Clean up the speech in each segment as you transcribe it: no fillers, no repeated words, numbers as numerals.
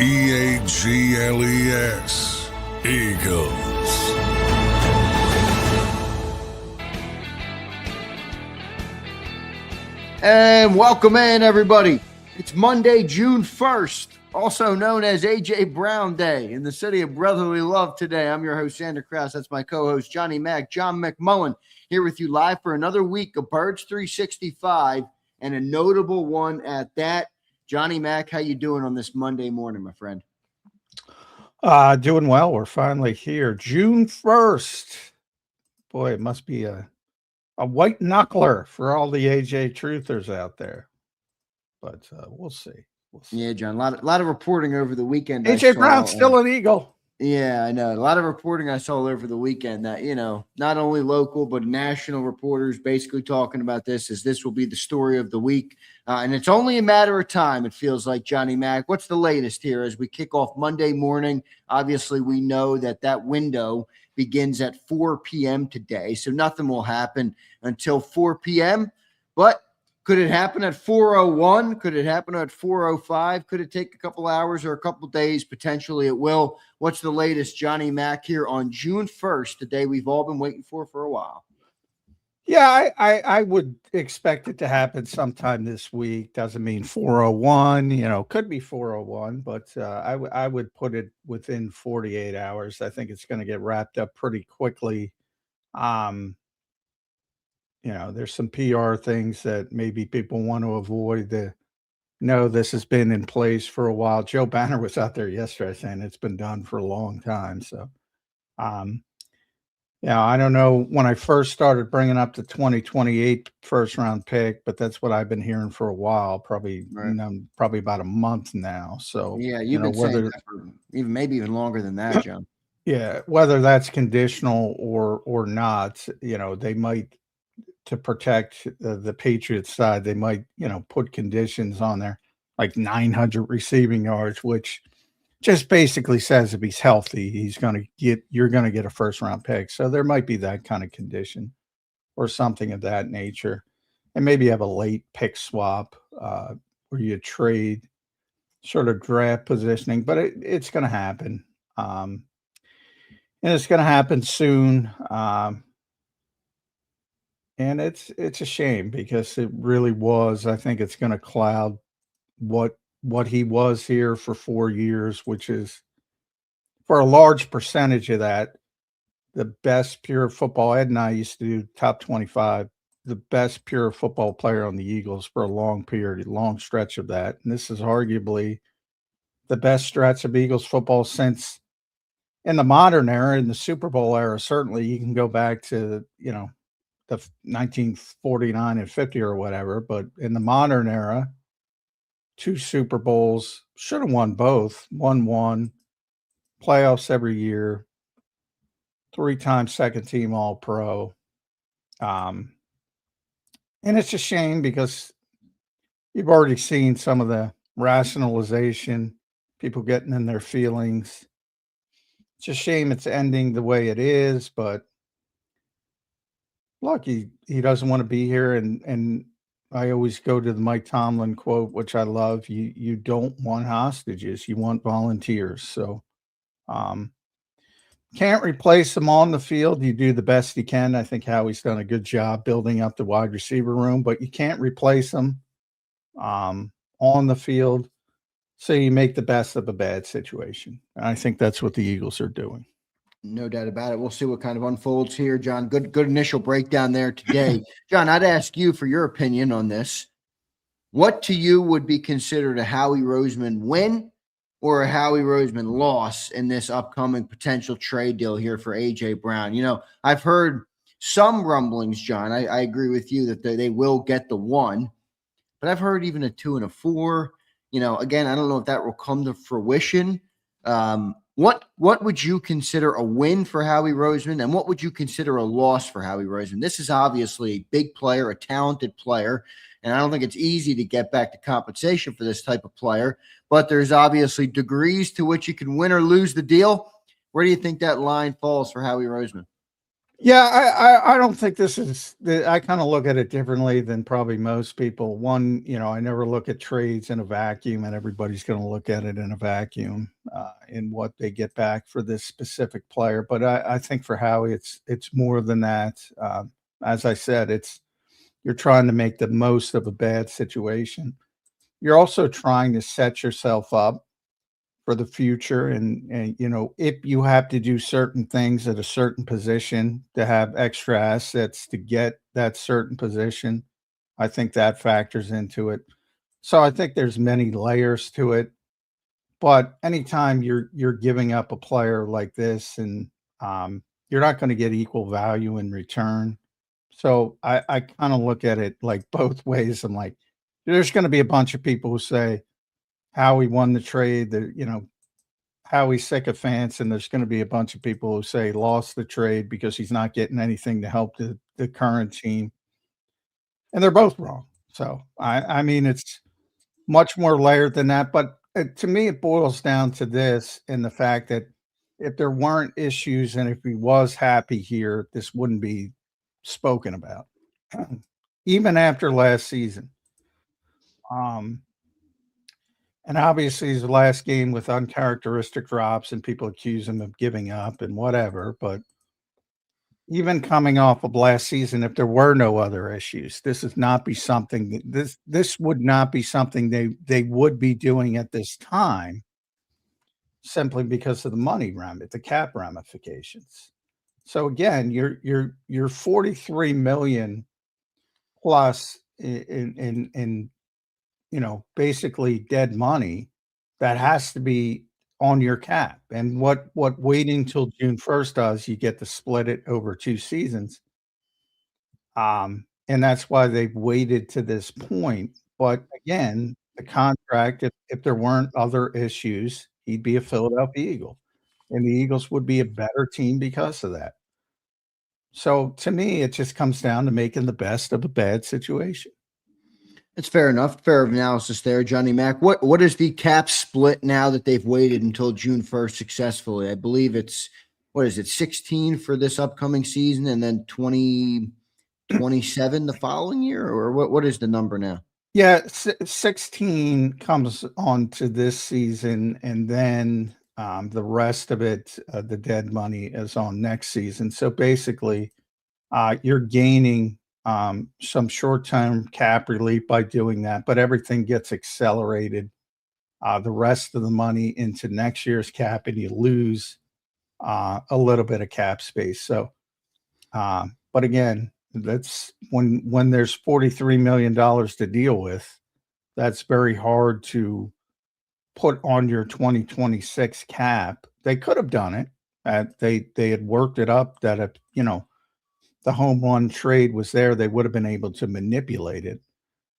EAGLES, Eagles. And welcome in, everybody. It's Monday, June 1st, also known as A.J. Brown Day in the city of brotherly love today. I'm your host, Zander Krause. That's my co-host, Johnny Mac, John McMullen, here with you live for another week of Birds 365 and a notable one at that. Johnny Mac, how you doing on this Monday morning, my friend? Doing well. We're finally here. June 1st. Boy, it must be a white knuckler for all the AJ truthers out there. But we'll see. Yeah, John, a lot of reporting over the weekend. AJ Brown's still an Eagle. Yeah, I know. A lot of reporting I saw over the weekend that, not only local, but national reporters basically talking about this as this will be the story of the week. And it's only a matter of time, it feels like, Johnny Mac. What's the latest here as we kick off Monday morning? Obviously, we know that window begins at 4 p.m. today, so nothing will happen until 4 p.m. But could it happen at 4:01? Could it happen at 4:05? Could it take a couple hours or a couple days? Potentially it will. What's the latest, Johnny Mac, here on June 1st, the day we've all been waiting for a while? Yeah, I would expect it to happen sometime this week. Doesn't mean 4:01, could be 4:01, but I would put it within 48 hours. I think it's going to get wrapped up pretty quickly. There's some PR things that maybe people want to avoid. No, this has been in place for a while. Joe Banner was out there yesterday saying it's been done for a long time. So, I don't know when I first started bringing up the 2028 first round pick, but that's what I've been hearing for a while, probably about a month now. So yeah, you've been saying that for maybe even longer than that, John. Yeah, whether that's conditional or not, they might, to protect the Patriots side, they might, put conditions on there like 900 receiving yards, which just basically says if he's healthy, you're going to get a first round pick. So there might be that kind of condition or something of that nature. And maybe have a late pick swap where you trade sort of draft positioning, but it's going to happen. And it's going to happen soon. And it's a shame because it really was. I think it's going to cloud what he was here for 4 years, which is, for a large percentage of that, the best pure football. Ed and I used to do top 25, the best pure football player on the Eagles for a long stretch of that. And this is arguably the best stretch of Eagles football since, in the modern era, in the Super Bowl era. Certainly you can go back to, the 1949 and 50 or whatever, but in the modern era, 2 Super Bowls, should have won both, won one, playoffs every year, 3-time second team All-Pro. And it's a shame because you've already seen some of the rationalization, people getting in their feelings. It's a shame it's ending the way it is, but look, he doesn't want to be here, and I always go to the Mike Tomlin quote, which I love. You don't want hostages, you want volunteers. So can't replace them on the field. You do the best you can. I think Howie's done a good job building up the wide receiver room, but you can't replace them on the field. So you make the best of a bad situation. And I think that's what the Eagles are doing. No doubt about it. We'll see what kind of unfolds here, John. Good initial breakdown there today. John, I'd ask you for your opinion on this. What to you would be considered a Howie Roseman win or a Howie Roseman loss in this upcoming potential trade deal here for A.J. Brown? I've heard some rumblings, John. I agree with you that they will get the 1, but I've heard even a 2 and a 4. Again, I don't know if that will come to fruition. What would you consider a win for Howie Roseman, and what would you consider a loss for Howie Roseman? This is obviously a big player, a talented player, and I don't think it's easy to get back to compensation for this type of player, but there's obviously degrees to which you can win or lose the deal. Where do you think that line falls for Howie Roseman? Yeah, I don't think this is. I kind of look at it differently than probably most people. One, I never look at trades in a vacuum, and everybody's going to look at it in a vacuum in what they get back for this specific player. But I think for Howie, it's more than that. As I said, you're trying to make the most of a bad situation. You're also trying to set yourself up for the future, and if you have to do certain things at a certain position to have extra assets to get that certain position, I think that factors into it. So I think there's many layers to it, but anytime you're giving up a player like this, and you're not going to get equal value in return. So I kind of look at it like both ways. I'm like, there's going to be a bunch of people who say how he won the trade, that Howie sycophants, and there's going to be a bunch of people who say lost the trade because he's not getting anything to help the current team, and they're both wrong. So I mean, it's much more layered than that. But to me, it boils down to this, and the fact that if there weren't issues and if he was happy here, this wouldn't be spoken about, even after last season. Um, And obviously, his last game with uncharacteristic drops, and people accuse him of giving up and whatever. But even coming off of last season, if there were no other issues, this is not be something this would not be something they would be doing at this time, simply because of the the cap ramifications. So again, you're 43 million plus in basically dead money that has to be on your cap. And what waiting till June 1st does, you get to split it over 2 seasons. And that's why they've waited to this point. But again, the contract, if there weren't other issues, he'd be a Philadelphia Eagle. And the Eagles would be a better team because of that. So to me, it just comes down to making the best of a bad situation. It's fair enough. Fair analysis there, Johnny Mac. What is the cap split now that they've waited until June 1st successfully? I believe it's, what is it, 16 for this upcoming season and then 27 the following year? Or what is the number now? Yeah, 16 comes on to this season, and then the rest of it, the dead money, is on next season. So basically, you're gaining some short-term cap relief by doing that, but everything gets accelerated. The rest of the money into next year's cap, and you lose a little bit of cap space. So, but again, that's when there's $43 million to deal with. That's very hard to put on your 2026 cap. They could have done it. They had worked it up that if the home run trade was there, they would have been able to manipulate it,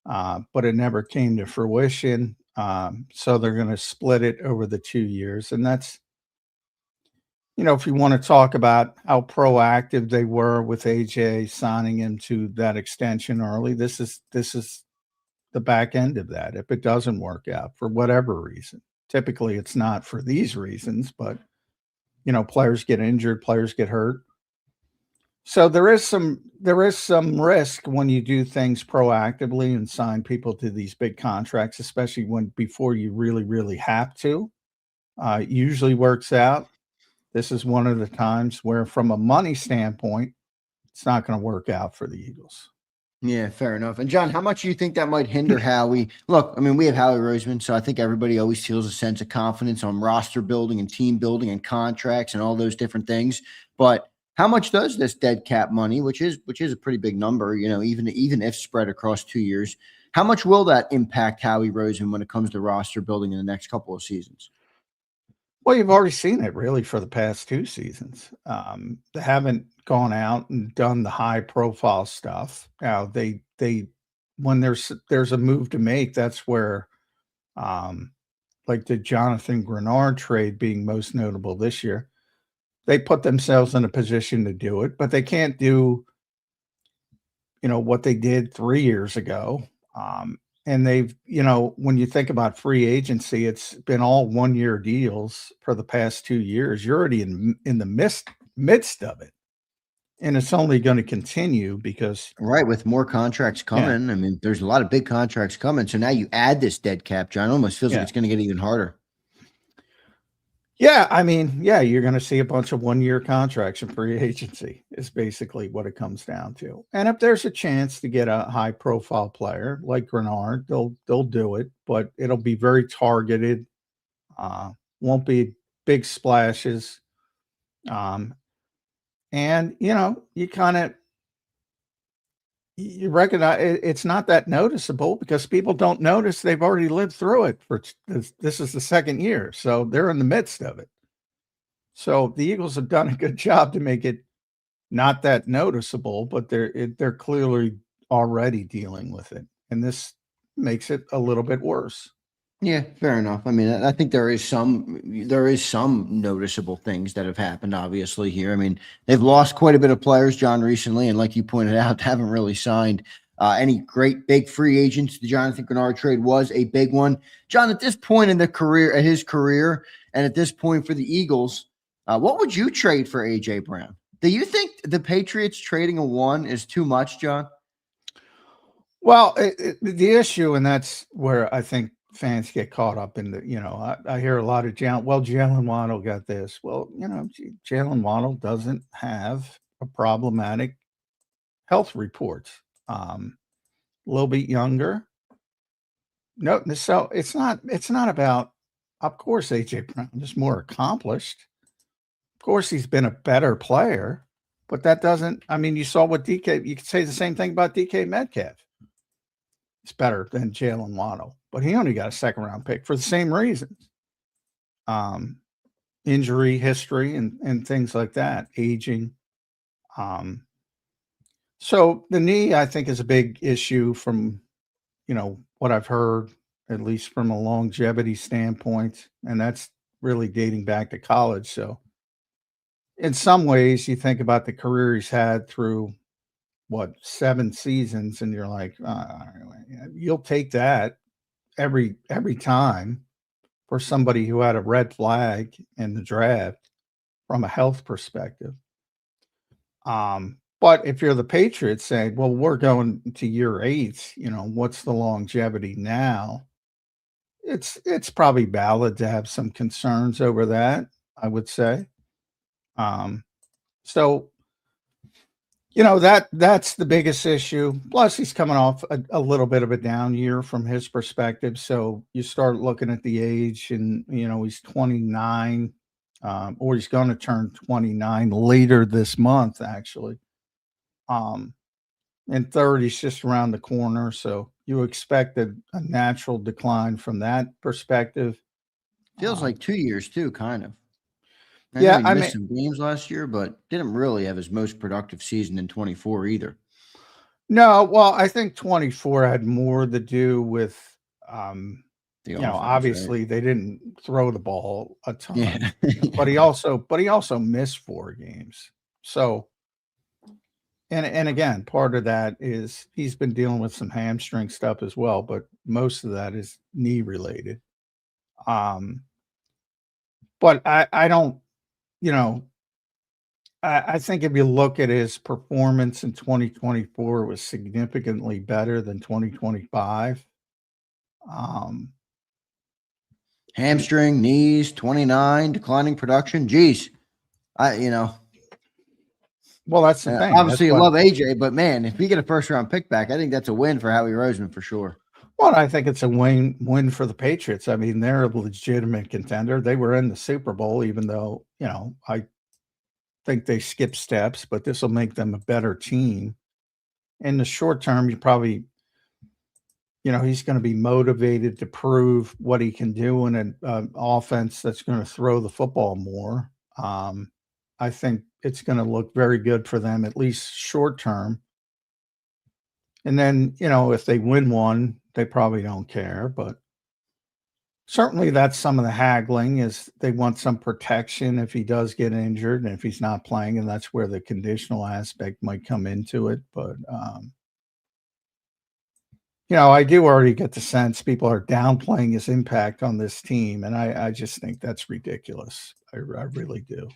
but it never came to fruition. So they're going to split it over the 2 years, and that's if you want to talk about how proactive they were with AJ signing him to that extension early, this is the back end of that. If it doesn't work out for whatever reason, typically it's not for these reasons, but players get injured, players get hurt. So there is some risk when you do things proactively and sign people to these big contracts, especially before you really have to. It usually works out. This is one of the times where, from a money standpoint, it's not going to work out for the Eagles. Yeah, fair enough. And John, how much do you think that might hinder Howie? Look, I mean, we have Howie Roseman, so I think everybody always feels a sense of confidence on roster building and team building and contracts and all those different things. But how much does this dead cap money, which is a pretty big number, even if spread across 2 years, how much will that impact Howie Roseman when it comes to roster building in the next couple of seasons? Well, you've already seen it really for the past 2 seasons. They haven't gone out and done the high profile stuff. Now they when there's a move to make, that's where like the Jonathan Grenard trade being most notable this year, they put themselves in a position to do it, but they can't do what they did 3 years ago. And they've, when you think about free agency, it's been all 1-year deals for the past 2 years. You're already in the midst of it. and it's only going to continue because Right, with more contracts coming. I mean, there's a lot of big contracts coming. So now you add this dead cap, John. It almost feels like it's going to get even harder. Yeah, I mean, yeah, you're going to see a bunch of 1-year contracts in free agency is basically what it comes down to. And if there's a chance to get a high profile player like Grenard, they'll do it, but it'll be very targeted. Won't be big splashes. And you recognize it's not that noticeable because people don't notice they've already lived through it for this is the second year. So they're in the midst of it. So the Eagles have done a good job to make it not that noticeable, but they're clearly already dealing with it. And this makes it a little bit worse. Yeah, fair enough. I mean, I think there is some noticeable things that have happened, obviously, here. I mean, they've lost quite a bit of players, John, recently, and like you pointed out, haven't really signed any great big free agents. The Jonathan Grenard trade was a big one. John, at this point in his career, and at this point for the Eagles, what would you trade for A.J. Brown? Do you think the Patriots trading a 1 is too much, John? Well, the issue, and that's where I think fans get caught up in I hear a lot of Jalen Waddle got this. Well, Jalen Waddle doesn't have a problematic health report. A little bit younger. No, so it's not about, of course, AJ Brown is more accomplished. Of course, he's been a better player, but that doesn't, I mean, you saw what you could say the same thing about DK Metcalf. It's better than Jalen Waddle, but he only got a second-round pick for the same reasons. Injury history and things like that, aging. So the knee, I think, is a big issue from, what I've heard, at least from a longevity standpoint, and that's really dating back to college. So in some ways, you think about the career he's had through 7 seasons, and you're like, you'll take that every time for somebody who had a red flag in the draft from a health perspective. But if you're the Patriots saying, well, we're going to year 8, what's the longevity now? It's probably valid to have some concerns over that, I would say. So that's the biggest issue. Plus, he's coming off a little bit of a down year from his perspective. So you start looking at the age, and he's 29, or he's going to turn 29 later this month, actually. And 30 is just around the corner, so you expect a natural decline from that perspective. Feels like 2 years too, kind of. I missed some games last year, but didn't really have his most productive season in 24 either. No, well, I think 24 had more to do with, obviously right? They didn't throw the ball a ton, Yeah. but he also missed 4 games. So, and again, part of that is he's been dealing with some hamstring stuff as well, but most of that is knee related. But I don't. I think if you look at his performance in 2024, it was significantly better than 2025. Hamstring, knees, 29, declining production. Geez. Well, that's the thing. Obviously, you love AJ, but man, if we get a first-round pick back, I think that's a win for Howie Roseman for sure. Well, I think it's a win for the Patriots. I mean, they're a legitimate contender. They were in the Super Bowl, even though, I think they skipped steps, but this will make them a better team. In the short term, you probably, he's going to be motivated to prove what he can do in an offense that's going to throw the football more. I think it's going to look very good for them, at least short term. And then, if they win one, they probably don't care, but certainly that's some of the haggling is they want some protection if he does get injured and if he's not playing, and that's where the conditional aspect might come into it. But, I do already get the sense people are downplaying his impact on this team, and I just think that's ridiculous. I really do.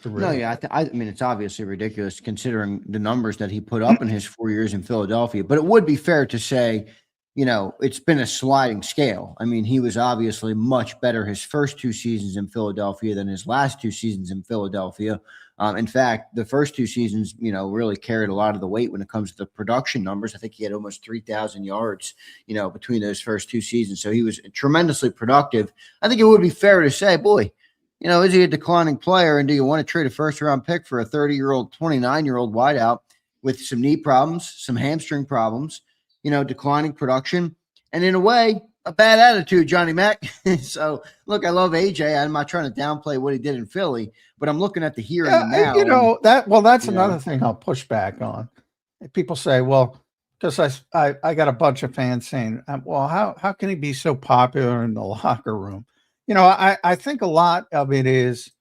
No, Really. yeah, I mean, it's obviously ridiculous considering the numbers that he put up in his 4 years in Philadelphia. But it would be fair to say, it's been a sliding scale. I mean, he was obviously much better his first 2 seasons in Philadelphia than his last 2 seasons in Philadelphia. In fact, the first 2 seasons, really carried a lot of the weight when it comes to the production numbers. I think he had almost 3,000 yards, between those first 2 seasons. So he was tremendously productive. I think it would be fair to say, boy, is he a declining player? And do you want to trade a first-round pick for a 30-year-old, 29-year-old wideout with some knee problems, some hamstring problems, declining production, and in a way, a bad attitude, Johnny Mac? So, look, I love AJ. I'm not trying to downplay what he did in Philly, but I'm looking at the here and the now. That's another thing I'll push back on. People say, well, because I got a bunch of fans saying, well, how can he be so popular in the locker room? I think a lot of it is,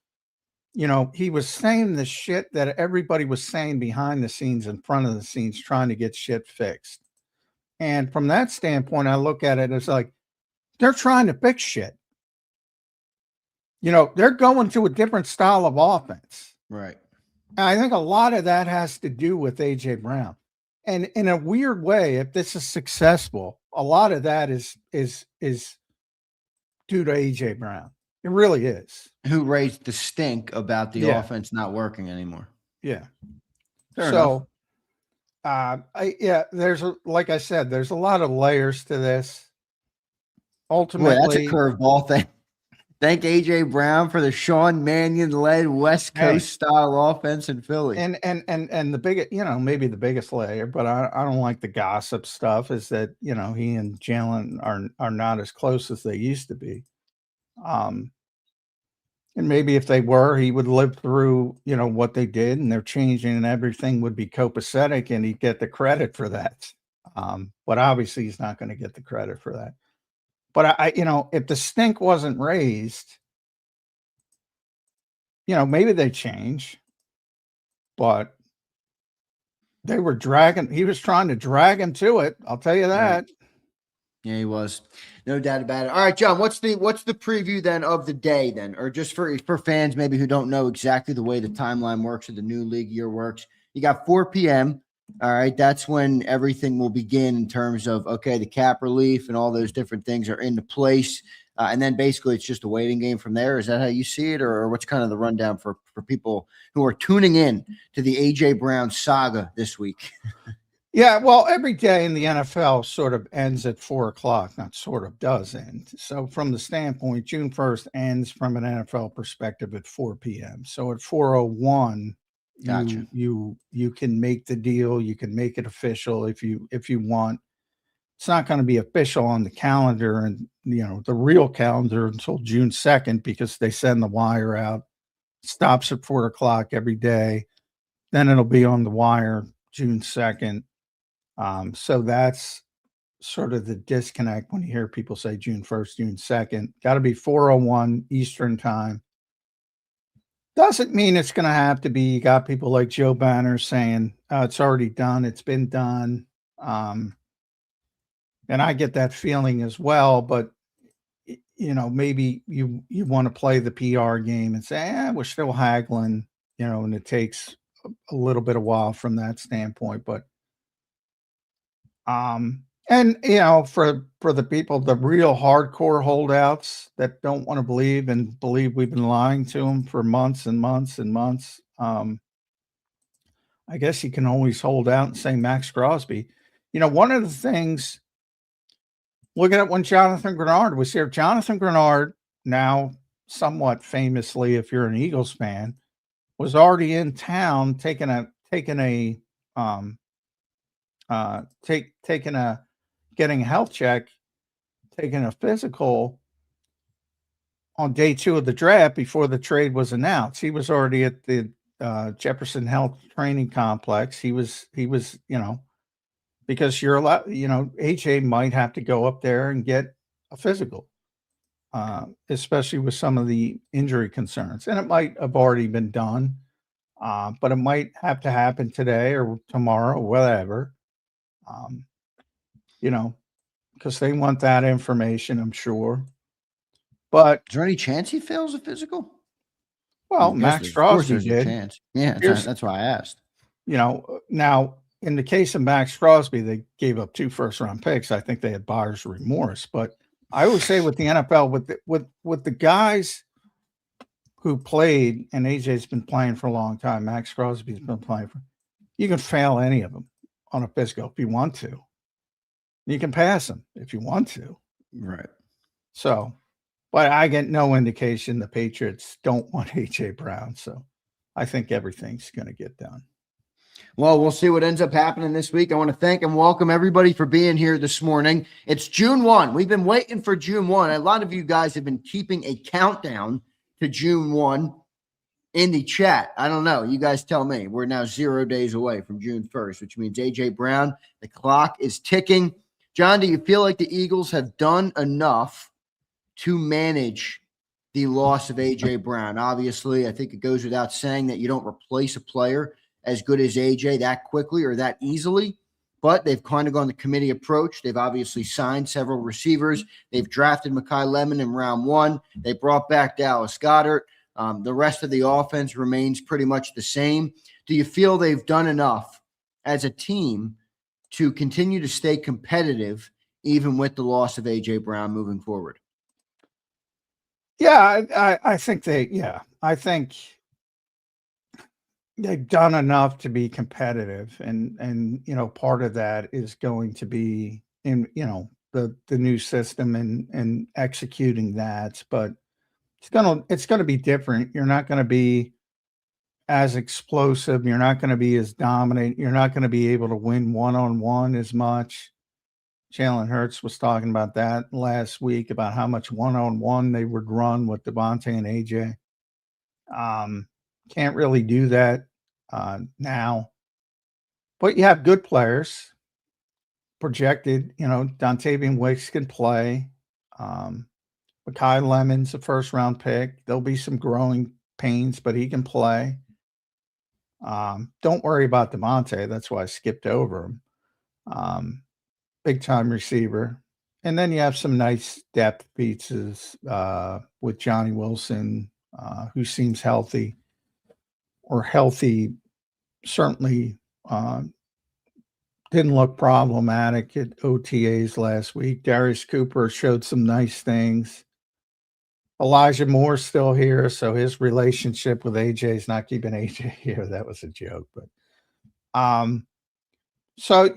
he was saying the shit that everybody was saying behind the scenes, in front of the scenes, trying to get shit fixed. And from that standpoint, I look at it as like, they're trying to fix shit. They're going to a different style of offense. Right. And I think a lot of that has to do with AJ Brown. And in a weird way, if this is successful, a lot of that is due to AJ Brown. It really is. Who raised the stink about the offense not working anymore. Yeah. Fair enough. Like I said, there's a lot of layers to this. Ultimately, boy, that's a curveball thing. Thank AJ Brown for the Sean Mannion led West Coast style offense in Philly. And the biggest, maybe the biggest layer, but I don't like the gossip stuff, is that, he and Jalen are not as close as they used to be. And maybe if they were, he would live through, what they did, and they're changing and everything would be copacetic and he'd get the credit for that. But obviously he's not going to get the credit for that. But if the stink wasn't raised, maybe they change, but he was trying to drag him to it. I'll tell you that. Right. Yeah, he was. No doubt about it. All right, John, what's the preview then of the day then? Or just for fans maybe who don't know exactly the way the timeline works or the new league year works. You got 4 p.m. All right, that's when everything will begin in terms of, okay, the cap relief and all those different things are into place. And then basically it's just a waiting game from there. Is that how you see it? Or what's kind of the rundown for people who are tuning in to the AJ Brown saga this week? Yeah, well, every day in the NFL sort of ends at 4:00, not sort of, does end. So from the standpoint, June 1st ends from an NFL perspective at 4 p.m. So at 4:01, Gotcha. You can make the deal. You can make it official if you want. It's not going to be official on the calendar and the real calendar until June 2nd, because they send the wire out. Stops at 4:00 every day. Then it'll be on the wire June 2nd. So that's sort of the disconnect when you hear people say June 1st, June 2nd. Got to be 4:01 Eastern time. Doesn't mean it's going to have to be. You got people like Joe Banner saying, it's already done. It's been done. And I get that feeling as well. But, maybe you want to play the PR game and say, we're still haggling, and it takes a little bit of while from that standpoint. But and for the people, the real hardcore holdouts that don't want to believe we've been lying to them for months and months and months, I guess you can always hold out and say Max Crosby. One of the things, looking at when Jonathan Grenard was here, Jonathan Grenard, now somewhat famously, if you're an Eagles fan, was already in town taking a getting a health check, taking a physical on day 2 of the draft before the trade was announced. He was already at the Jefferson Health Training Complex. He was, because you're allowed, HA might have to go up there and get a physical, especially with some of the injury concerns. And it might have already been done, but it might have to happen today or tomorrow, whatever. Because they want that information, I'm sure. But is there any chance he fails a physical? Well, Yes, Max of course Crosby there's a did. chance. Yeah, Here's, that's why I asked. now in the case of Max Crosby, they gave up 2 first-round picks. I think they had buyer's remorse. But I always say with the NFL, with the guys who played, and AJ's been playing for a long time, Max Crosby's been playing for, you can fail any of them on a physical if you want to. You can pass them if you want to. Right. So, but I get no indication the Patriots don't want AJ Brown. So I think everything's going to get done. Well, we'll see what ends up happening this week. I want to thank and welcome everybody for being here this morning. It's June 1. We've been waiting for June 1. A lot of you guys have been keeping a countdown to June 1 in the chat. I don't know. You guys tell me. We're now 0 days away from June 1st, which means AJ Brown, the clock is ticking. John, do you feel like the Eagles have done enough to manage the loss of AJ Brown? Obviously, I think it goes without saying that you don't replace a player as good as AJ that quickly or that easily, but they've kind of gone the committee approach. They've obviously signed several receivers. They've drafted Mekhi Lemon in round 1. They brought back Dallas Goedert. The rest of the offense remains pretty much the same. Do you feel they've done enough as a team to continue to stay competitive even with the loss of AJ Brown moving forward? Yeah, I think I think they've done enough to be competitive, and part of that is going to be in the new system and executing that, but it's gonna be different. You're not going to be as explosive. You're not going to be as dominant. You're not going to be able to win one-on-one as much. Jalen Hurts was talking about that last week, about how much one-on-one they would run with Devontae and AJ. Can't really do that now. But you have good players projected. Dontavian Wicks can play. Mekhi Lemon's a first-round pick. There'll be some growing pains, but he can play. Don't worry about Devontae. That's why I skipped over him. Big-time receiver. And then you have some nice depth pieces with Johnny Wilson, who seems healthy, certainly didn't look problematic at OTAs last week. Darius Cooper showed some nice things. Elijah Moore's still here, so his relationship with AJ is not keeping AJ here. That was a joke. But so,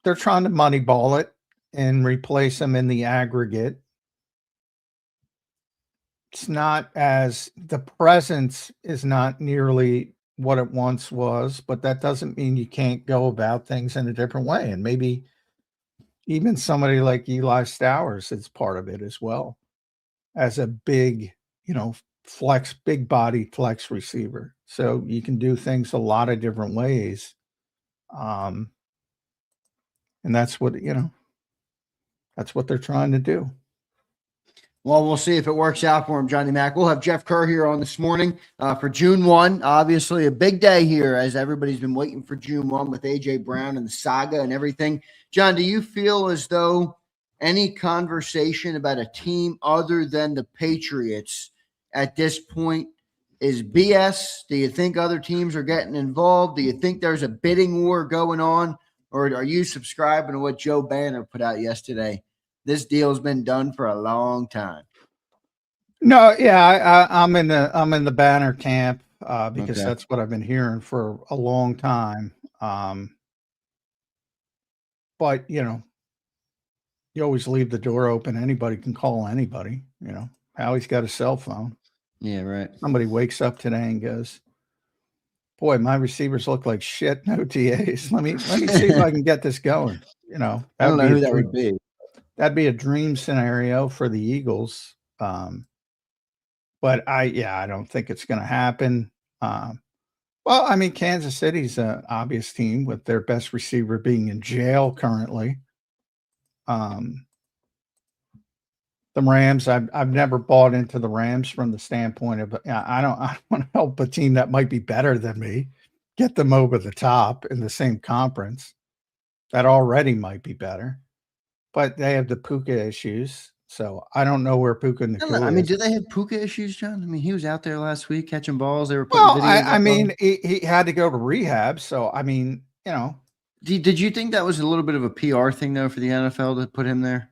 they're trying to moneyball it and replace him in the aggregate. The presence is not nearly what it once was, but that doesn't mean you can't go about things in a different way. And maybe even somebody like Eli Stowers is part of it as well, as a big, big body flex receiver. So you can do things a lot of different ways. And that's what they're trying to do. Well, we'll see if it works out for him, Johnny Mac. We'll have Jeff Kerr here on this morning for June 1. Obviously, a big day here as everybody's been waiting for June 1 with AJ Brown and the saga and everything. John, do you feel as though any conversation about a team other than the Patriots at this point is BS? Do you think other teams are getting involved? Do you think there's a bidding war going on? Or are you subscribing to what Joe Banner put out yesterday? This deal's been done for a long time. No, yeah, I'm in the Banner camp because Okay. that's what I've been hearing for a long time. But you always leave the door open. Anybody can call anybody. Howie's got a cell phone. Yeah, right. Somebody wakes up today and goes, "Boy, my receivers look like shit in OTAs. Let me see if I can get this going." I don't know who that would be. That'd be a dream scenario for the Eagles. But I don't think it's going to happen. Well, I mean, Kansas City's an obvious team with their best receiver being in jail currently. The Rams, I've never bought into the Rams from the standpoint of I don't want to help a team that might be better than me, get them over the top in the same conference that already might be better. But they have the Puka issues. So I don't know where Puka Nacua I mean, is. do they have Puka issues, John? I mean, he was out there last week catching balls. They were putting Well, videos I up mean, on. he had to go to rehab. So, I mean, Did you think that was a little bit of a PR thing, though, for the NFL to put him there?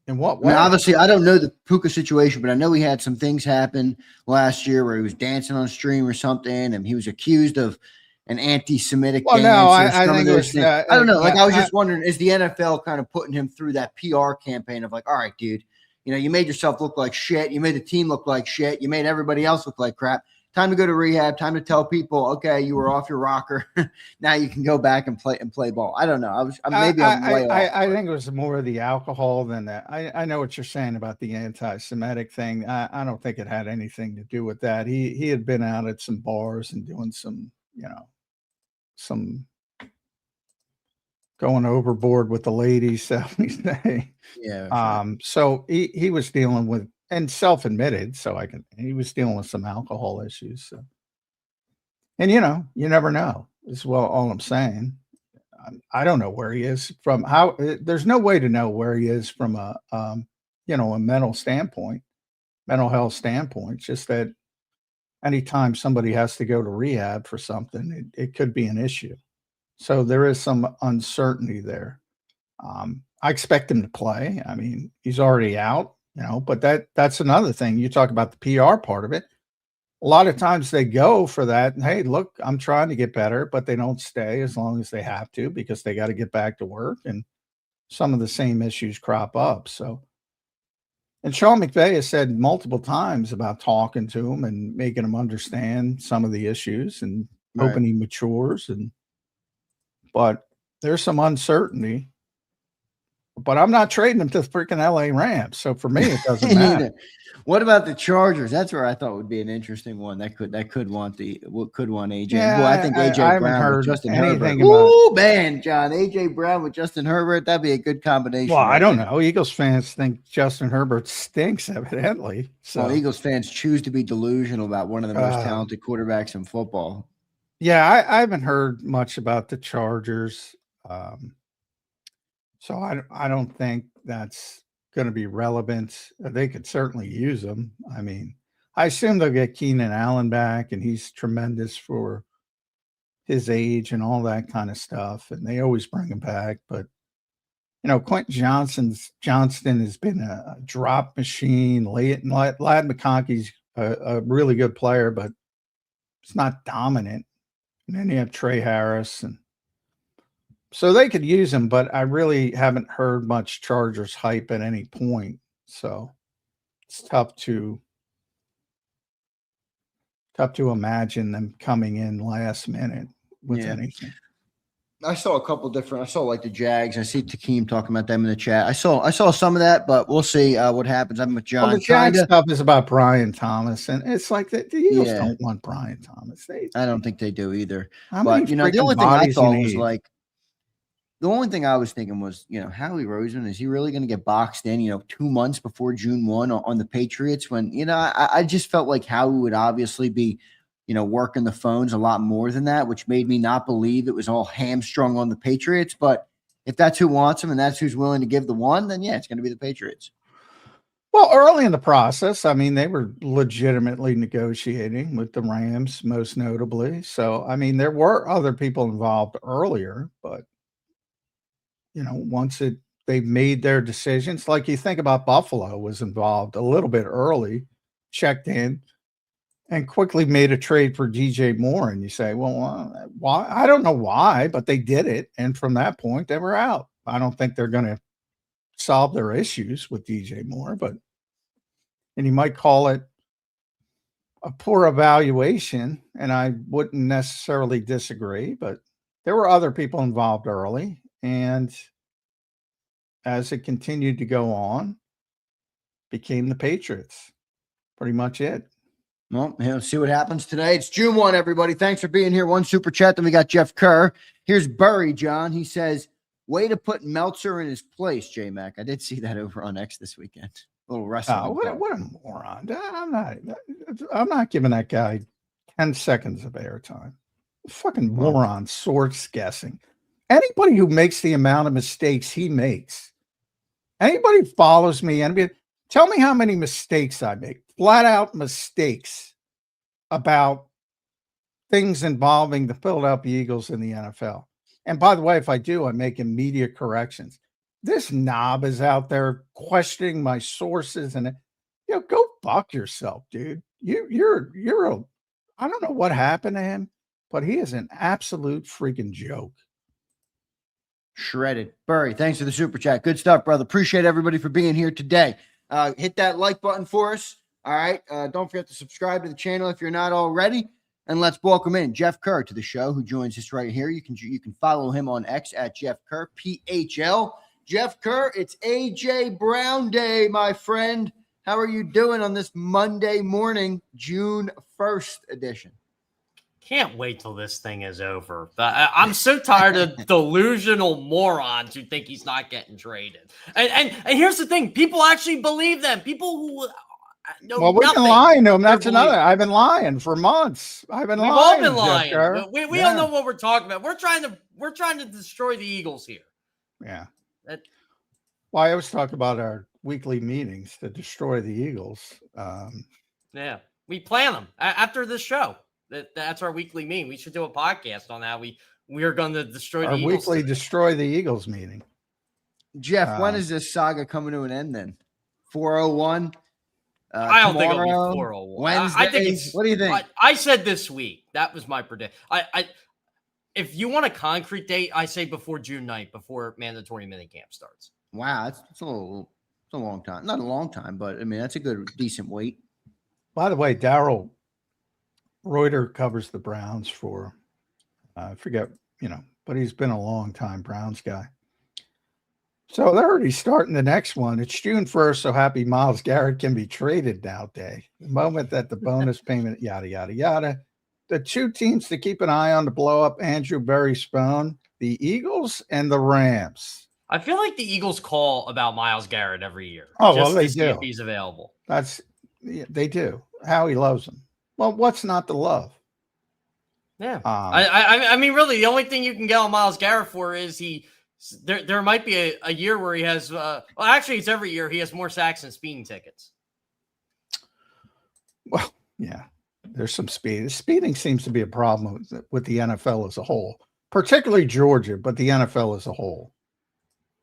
in what I mean, way? obviously, I don't know the Puka situation, but I know he had some things happen last year where he was dancing on stream or something, and he was accused of an anti-Semitic Well, no, dance or I some of think it those was, things. I don't know. Like, yeah, I was just wondering, is the NFL kind of putting him through that PR campaign of like, all right, dude, you made yourself look like shit. You made the team look like shit. You made everybody else look like crap. Time to go to rehab. Time to tell people, okay, you were off your rocker. Now you can go back and play ball. I don't know. Maybe I'm way off. I think it was more of the alcohol than that. I know what you're saying about the anti-Semitic thing. I don't think it had anything to do with that. He had been out at some bars and doing some going overboard with the ladies, shall we say. Yeah. Sure. So he was dealing with, and self-admitted, he was dealing with some alcohol issues. So. And you never know is all I'm saying. I don't know where he is from there's no way to know where he is from a mental health standpoint, just that anytime somebody has to go to rehab for something, it could be an issue. So there is some uncertainty there. I expect him to play. I mean, he's already out, but that's another thing. You talk about the PR part of it. A lot of times they go for that. And, hey, look, I'm trying to get better, but they don't stay as long as they have to because they got to get back to work. And some of the same issues crop up. So, and Sean McVay has said multiple times about talking to him and making him understand some of the issues and hoping he matures. But there's some uncertainty. But I'm not trading him to the freaking LA Rams. So for me, it doesn't matter. What about the Chargers? That's where I thought would be an interesting one. That could want AJ. Yeah, Boy, I think AJ Brown with Justin Herbert. Ooh, man, John, AJ Brown with Justin Herbert. That'd be a good combination. Well, I don't know. Eagles fans think Justin Herbert stinks, evidently. So Eagles fans choose to be delusional about one of the most talented quarterbacks in football. Yeah, I haven't heard much about the Chargers. So I don't think that's going to be relevant. They could certainly use them. I mean, I assume they'll get Keenan Allen back, and he's tremendous for his age and all that kind of stuff. And they always bring him back. But, Quentin Johnston has been a drop machine. Lad McConkey's a really good player, but it's not dominant. And then you have Trey Harris, and so they could use him, but I really haven't heard much Chargers hype at any point. So it's tough to imagine them coming in last minute with anything. I saw like the Jags. I see Takeem talking about them in the chat. I saw some of that, but we'll see what happens. I'm with John. Well, the Jags stuff is about Brian Thomas, and it's like the Eagles don't want Brian Thomas. I don't think they do either. But the only thing I thought was like, the only thing I was thinking was, Howie Roseman, is he really going to get boxed in, 2 months before June 1 on the Patriots when, I just felt like Howie would obviously be, working the phones a lot more than that, which made me not believe it was all hamstrung on the Patriots. But if that's who wants him and that's who's willing to give the one, then it's going to be the Patriots. Well, early in the process, I mean, they were legitimately negotiating with the Rams, most notably. So, I mean, there were other people involved earlier, but once they made their decisions, like you think about Buffalo was involved a little bit early, checked in, and quickly made a trade for DJ Moore. And you say, well, why? I don't know why, but they did it. And from that point, they were out. I don't think they're going to solve their issues with DJ Moore, and you might call it a poor evaluation, and I wouldn't necessarily disagree, but there were other people involved early. And as it continued to go on, became the Patriots. Pretty much it. Well, let's see what happens today. It's June 1, everybody. Thanks for being here. One super chat. Then we got Jeff Kerr. Here's Burry, John. He says, way to put Meltzer in his place, J-Mac. I did see that over on X this weekend. A little wrestling. What a moron. I'm not giving that guy 10 seconds of airtime. Fucking moron, source guessing. Anybody who makes the amount of mistakes he makes Anybody who follows me, tell me how many mistakes I make, flat out mistakes about things involving the Philadelphia Eagles in the NFL. And by the way, if I do, I'm making media corrections. This knob is out there questioning my sources, and go fuck yourself, dude. You're I don't know what happened to him, but he is an absolute freaking joke. Shredded. Burry, thanks for the super chat. Good stuff, brother. Appreciate everybody for being here today. Hit that like button for us. All right. Don't forget to subscribe to the channel if you're not already. And let's welcome in Jeff Kerr to the show, who joins us right here. You can follow him on X at Jeff Kerr, PHL. Jeff Kerr, it's AJ Brown Day, my friend. How are you doing on this Monday morning, June 1st edition? Can't wait till this thing is over. I'm so tired of delusional morons who think he's not getting traded. And here's the thing: people actually believe them. People who know well, we've nothing, been lying to them. That's another. I've been lying for months. We've all been lying. We don't know what we're talking about. We're trying to destroy the Eagles here. Yeah. Well, I always talk about our weekly meetings to destroy the Eagles. Yeah, we plan them after this show. That's our weekly meeting. We should do a podcast on how we are going to destroy the Eagles. Our weekly destroy the Eagles meeting. Jeff, when is this saga coming to an end then? 401? I don't think it'll be 401. Wednesday? I think it's, what do you think? I said this week. That was my prediction. If you want a concrete date, I say before June 9th, before mandatory minicamp starts. Wow, it's a long time. Not a long time, but I mean, that's a decent wait. By the way, Daryl Reuter covers the Browns for, I forget, but he's been a long time Browns guy. So they're already starting the next one. It's June 1st, so happy Myles Garrett can be traded now day. The moment that the bonus payment, yada, yada, yada. The two teams to keep an eye on to blow up Andrew Berry's phone, the Eagles and the Rams. I feel like the Eagles call about Myles Garrett every year. Oh, well, they do. If he's available. They do. Howie loves him. Well, what's not to love? Yeah. I mean, really, the only thing you can get on Myles Garrett for is there might be a year where he has, actually it's every year he has more sacks than speeding tickets. Well, yeah, there's some speed. Speeding seems to be a problem with the NFL as a whole, particularly Georgia, but the NFL as a whole.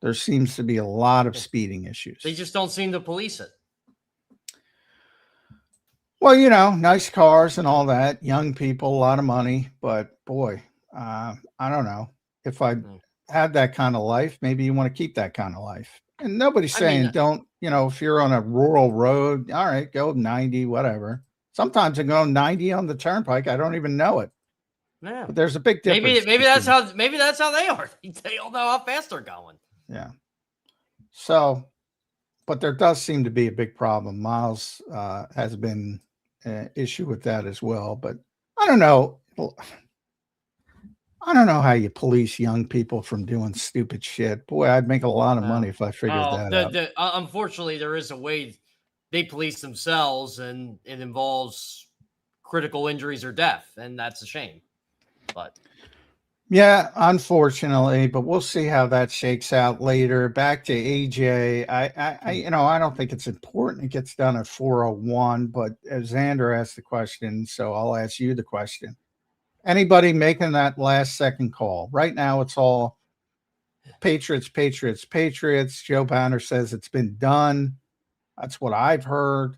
There seems to be a lot of speeding issues. They just don't seem to police it. Well, nice cars and all that, young people, a lot of money, but boy, I don't know. If I had that kind of life, maybe you want to keep that kind of life. And nobody's saying don't, if you're on a rural road, all right, go 90, whatever. Sometimes I go 90 on the turnpike. I don't even know it. Yeah. But there's a big difference. Maybe that's how they are. They all know how fast they're going. Yeah. So, but there does seem to be a big problem. Myles has been an issue with that as well. But I don't know. I don't know how you police young people from doing stupid shit. Boy, I'd make a lot of money if I figured that out. Unfortunately, there is a way they police themselves, and it involves critical injuries or death, and that's a shame. But yeah, unfortunately, but we'll see how that shakes out later. Back to AJ. I don't think it's important it gets done at 401, but Zander asked the question, so I'll ask you the question. Anybody making that last second call? Right now, it's all Patriots, Patriots, Patriots. Joe Banner says it's been done. That's what I've heard.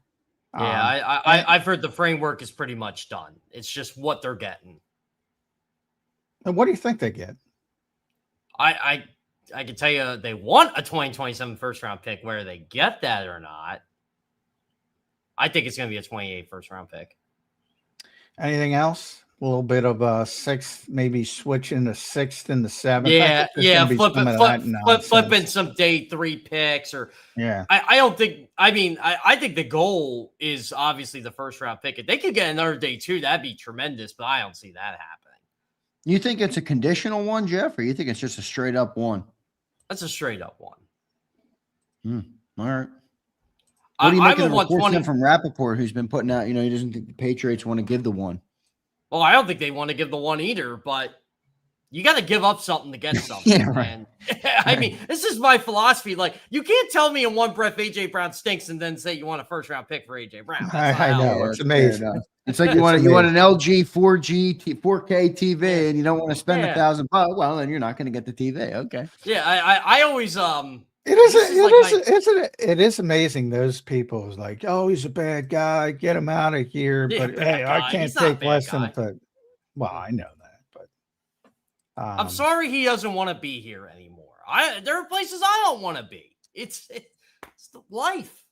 Yeah, I've heard the framework is pretty much done. It's just what they're getting. And what do you think they get? I can tell you they want a 2027 first round pick. Whether they get that or not, I think it's going to be a 28 first round pick. Anything else? A little bit of a sixth, maybe switching the sixth and the seventh. Yeah. Flipping some day 3 picks or I don't think. I mean, I think the goal is obviously the first round pick. If they could get another day 2, that'd be tremendous. But I don't see that happening. You think it's a conditional one, Jeff, or you think it's just a straight up one? That's a straight up one. All right. What do you make of the report from Rappaport, who's been putting out, he doesn't think the Patriots want to give the one? Well, I don't think they want to give the one either, but you got to give up something to get something. Yeah, right. Man. I mean, this is my philosophy. Like, you can't tell me in one breath AJ Brown stinks and then say you want a first round pick for AJ Brown. I know. It's amazing. It's like you want an LG 4K TV and you don't want to spend $1,000. Well, then you're not going to get the TV. Okay. Yeah, I always it is amazing. Those people is like, oh, he's a bad guy. Get him out of here. Yeah, but hey, I can't take less than a. Well, I know that, but I'm sorry he doesn't want to be here anymore. There are places I don't want to be. It's the life.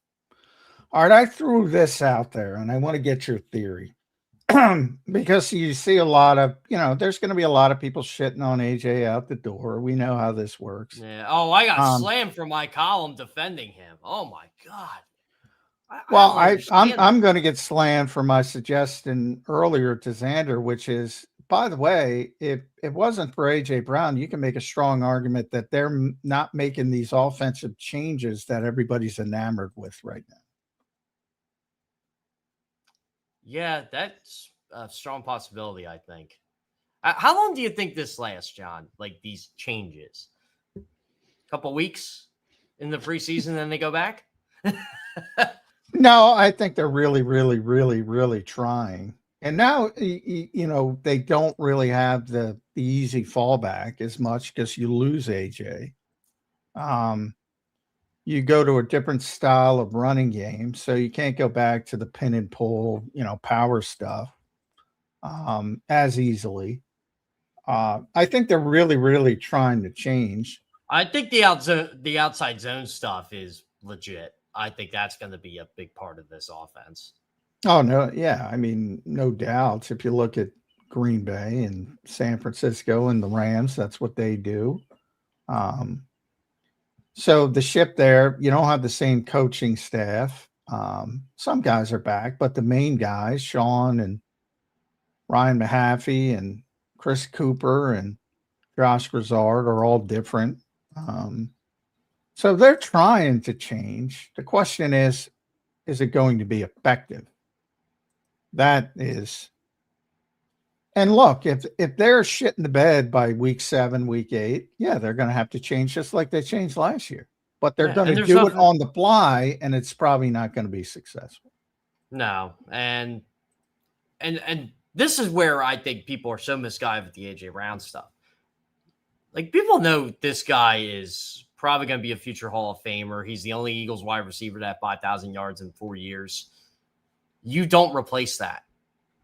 All right, I threw this out there, and I want to get your theory because you see a lot of, there's going to be a lot of people shitting on AJ out the door. We know how this works. Yeah. Oh, I got slammed for my column defending him. Oh my God. I'm going to get slammed for my suggestion earlier to Zander, which is, by the way, if it wasn't for AJ Brown, you can make a strong argument that they're not making these offensive changes that everybody's enamored with right now. Yeah, that's a strong possibility, I think. How long do you think this lasts, John? Like these changes? A couple weeks in the preseason, then they go back? No, I think they're really, really, really, really trying. And now, they don't really have the easy fallback as much because you lose AJ. You go to a different style of running game, so you can't go back to the pin and pull, power stuff as easily. I think they're really, really trying to change. I think the outside zone stuff is legit. I think that's going to be a big part of this offense. Oh, no. Yeah. I mean, no doubts. If you look at Green Bay and San Francisco and the Rams, that's what they do. So the ship there, you don't have the same coaching staff. Some guys are back, but the main guys, Sean and Ryan Mahaffey and Chris Cooper and Josh Grizzard, are all different. So they're trying to change. The question is it going to be effective? That is. And look, if they're shit in the bed by week 7, week 8, yeah, they're going to have to change just like they changed last year. But they're going to do it on the fly, and it's probably not going to be successful. No, and this is where I think people are so misguided with the AJ Brown stuff. Like, people know this guy is probably going to be a future Hall of Famer. He's the only Eagles wide receiver to have 5,000 yards in 4 years. You don't replace that.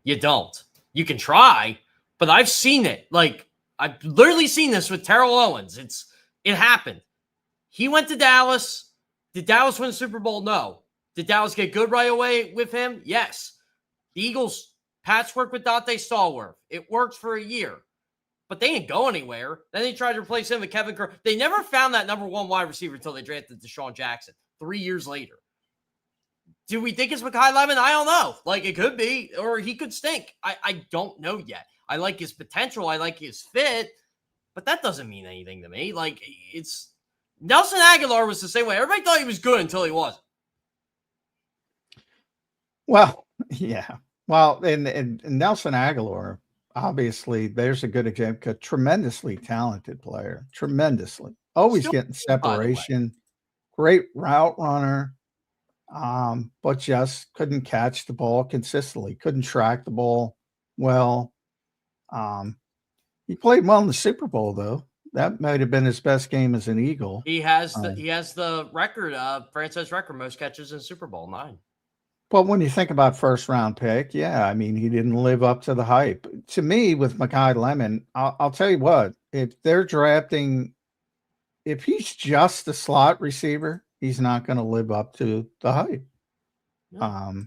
You don't. You can try, but I've seen it. Like, I've literally seen this with Terrell Owens. It happened. He went to Dallas. Did Dallas win the Super Bowl? No. Did Dallas get good right away with him? Yes. The Eagles patchwork with Dante Stallworth. It worked for a year, but they didn't go anywhere. Then they tried to replace him with Kevin Kerr. They never found that number 1 wide receiver until they drafted Deshaun Jackson 3 years later. Do we think it's Mekhi Lemon? I don't know. Like, it could be, or he could stink. I don't know yet. I like his potential. I like his fit, but that doesn't mean anything to me. Like, it's Nelson Aguilar was the same way. Everybody thought he was good until he wasn't. Well, yeah. Well, and Nelson Aguilar, obviously, there's a good example. A tremendously talented player. Tremendously. Always getting separation. Great route runner. But just couldn't catch the ball consistently, couldn't track the ball well. He played well in the Super Bowl, though. That might have been his best game as an Eagle. He has the record, franchise record, most catches in Super Bowl, 9. But when you think about first round pick, yeah, I mean, he didn't live up to the hype. To me, with Mekhi Lemon, I'll tell you what, if they're drafting, if he's just a slot receiver, he's not going to live up to the hype. No.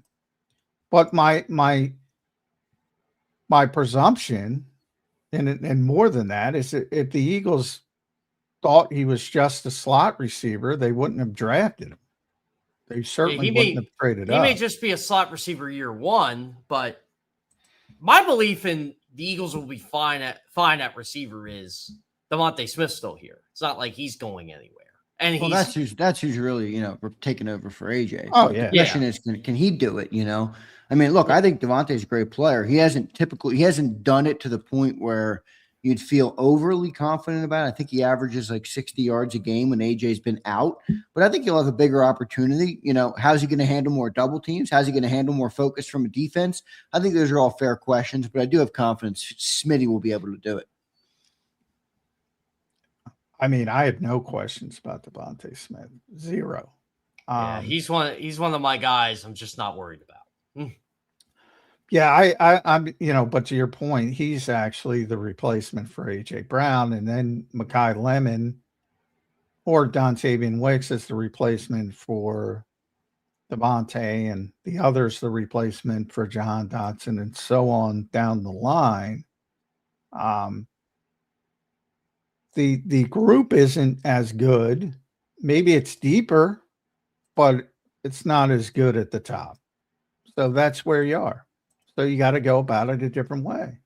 But my presumption, and more than that, is that if the Eagles thought he was just a slot receiver, they wouldn't have drafted him. They certainly wouldn't have traded up. He may just be a slot receiver year 1, but my belief in the Eagles will be fine at receiver is Devontae Smith's still here. It's not like he's going anywhere. And that's who's really, taking over for AJ. Oh, but yeah. The question is, can he do it? I mean, look, I think Devontae's a great player. He hasn't done it to the point where you'd feel overly confident about. I think he averages like 60 yards a game when AJ's been out, but I think he'll have a bigger opportunity. You know, how's he going to handle more double teams? How's he going to handle more focus from a defense? I think those are all fair questions, but I do have confidence Smitty will be able to do it. I mean, I have no questions about Devontae Smith. Zero. Yeah, he's one of my guys. I'm just not worried about. Yeah, I'm, you know, but to your point, he's actually the replacement for AJ Brown, and then Mekhi Lemon or Dontavian Wicks is the replacement for Devontae, and the other's the replacement for Jahan Dotson, and so on down the line. The group isn't as good. Maybe it's deeper, but it's not as good at the top. So that's where you are. So you got to go about it a different way.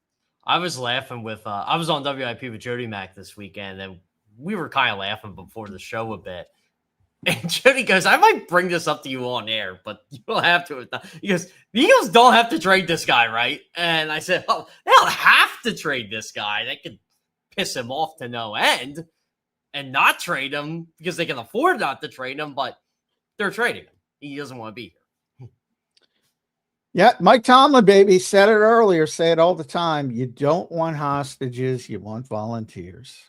I was laughing with I was on WIP with Jody Mack this weekend, and we were kind of laughing before the show a bit. And Jody goes, I might bring this up to you on air, but you don't have to. He goes, the Eagles don't have to trade this guy, right? And I said, oh, they don't have to trade this guy. They could piss him off to no end and not trade him because they can afford not to trade him, but they're trading him. He doesn't want to be here. Yeah, Mike Tomlin, baby, said it earlier, say it all the time. You don't want hostages, you want volunteers.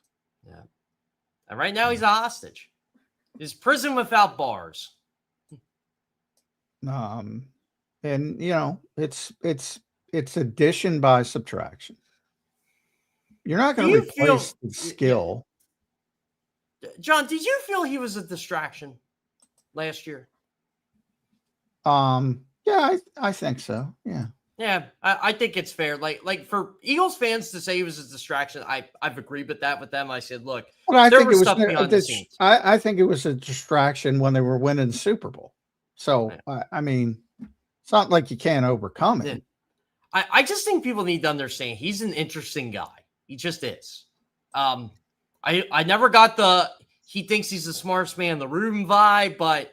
Yeah. And right now he's a hostage. He's prison without bars. And you know, it's addition by subtraction. You're not going to replace the skill. John, did you feel he was a distraction last year? Yeah, I think so. Yeah. Yeah, I think it's fair. Like for Eagles fans to say he was a distraction, I've agreed with that with them. I said, look, well, I think I think it was a distraction when they were winning the Super Bowl. So I mean, it's not like you can't overcome it. I just think people need to understand he's an interesting guy. He just is. I never got he thinks he's the smartest man in the room vibe, but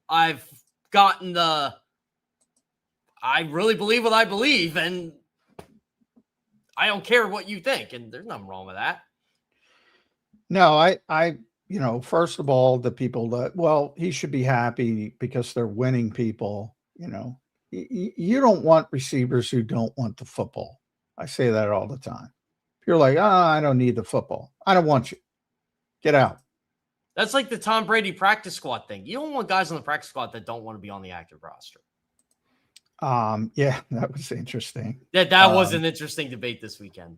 I've gotten I really believe what I believe, and I don't care what you think, and there's nothing wrong with that. No, I you know, first of all, the people that, well, he should be happy because they're winning people, you know. You don't want receivers who don't want the football. I say that all the time. You're like, I don't need the football. I don't want you. Get out. That's like the Tom Brady practice squad thing. You don't want guys on the practice squad that don't want to be on the active roster. Yeah, that was interesting. That was an interesting debate this weekend.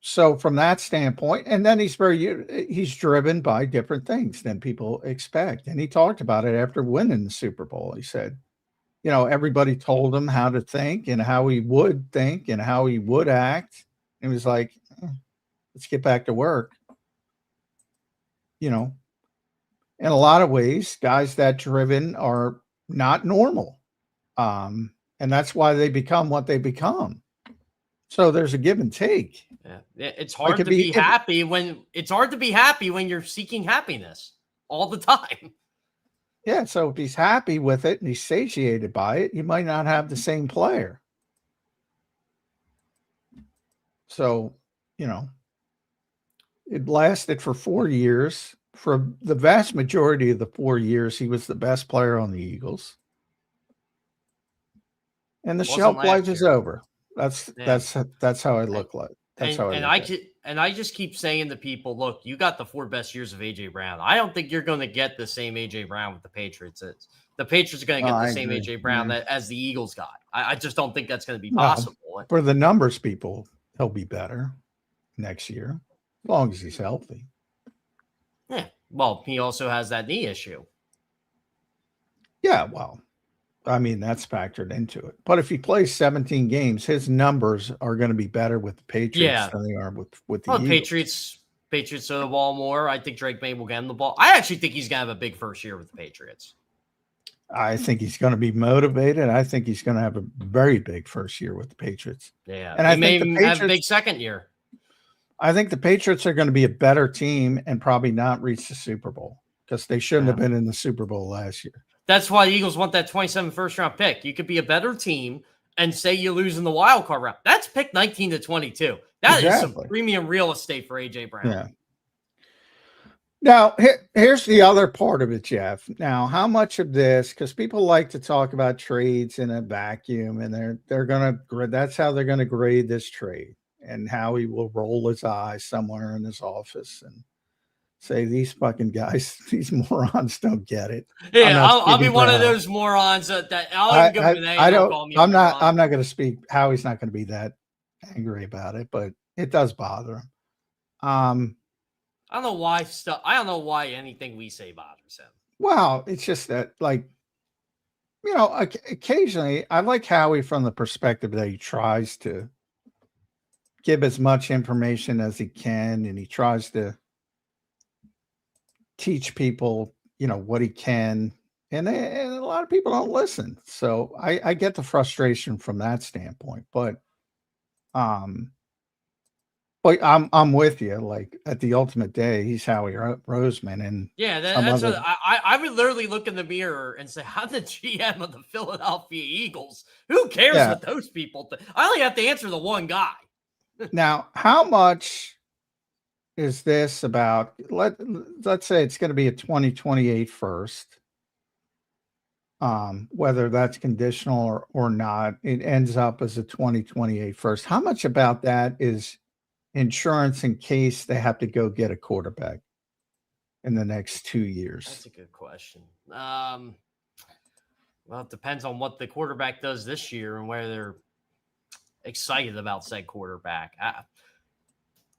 So from that standpoint, and then he's driven by different things than people expect. And he talked about it after winning the Super Bowl. He said, you know, everybody told him how to think and how he would think and how he would act. And he was like, let's get back to work. You know, in a lot of ways, guys that driven are not normal. And that's why they become what they become. So there's a give and take. Yeah. It's hard to be happy when you're seeking happiness all the time. Yeah. So if he's happy with it and he's satiated by it, you might not have the same player. So, you know, it lasted for 4 years. For the vast majority of the 4 years, he was the best player on the Eagles. And the shelf life is over. That's how I look like. I just keep saying to people, look, you got the 4 best years of AJ Brown. I don't think you're going to get the same AJ Brown with the Patriots. The Patriots are going to get the same AJ Brown as the Eagles got. I just don't think that's going to be possible. For the numbers people, he'll be better next year, as long as he's healthy. Yeah. Well, he also has that knee issue. Yeah, well, I mean, that's factored into it. But if he plays 17 games, his numbers are going to be better with the Patriots than they are with the Eagles. Patriots throw the ball more. I think Drake May will get him the ball. I actually think he's going to have a big first year with the Patriots. I think he's going to be motivated. I think he's going to have a very big first year with the Patriots. Yeah, and I think may have a big second year. I think the Patriots are going to be a better team and probably not reach the Super Bowl because they shouldn't have been in the Super Bowl last year. That's why the Eagles want that 27 first-round pick. You could be a better team and say you lose in the wild card round. That's pick 19 to 22. That is some premium real estate for AJ Brown. Yeah. Now, here's the other part of it, Jeff. Now, how much of this, because people like to talk about trades in a vacuum, and they're going to, that's how they're going to grade this trade, and Howie will roll his eyes somewhere in his office and say, these fucking guys, these morons don't get it. Yeah, I'll be one of those morons that I'll even give him an A. I'm not going to speak. Howie's not going to be that angry about it, but it does bother him. I don't know why anything we say bothers him. Well, it's just that, like, you know, occasionally I like Howie from the perspective that he tries to give as much information as he can, and he tries to teach people, you know, what he can, and a lot of people don't listen. So I get the frustration from that standpoint, but I'm with you. Like, at the ultimate day, he's Howie Roseman, and yeah, that's what I would literally look in the mirror and say, "I'm the GM of the Philadelphia Eagles. Who cares what those people think?" I only have to answer the one guy. Now, how much is this about? Let's say it's going to be a 2028 first. Whether that's conditional or not, it ends up as a 2028 first. How much about that is insurance in case they have to go get a quarterback in the next 2 years? That's a good question. Well, it depends on what the quarterback does this year and whether they're excited about said quarterback.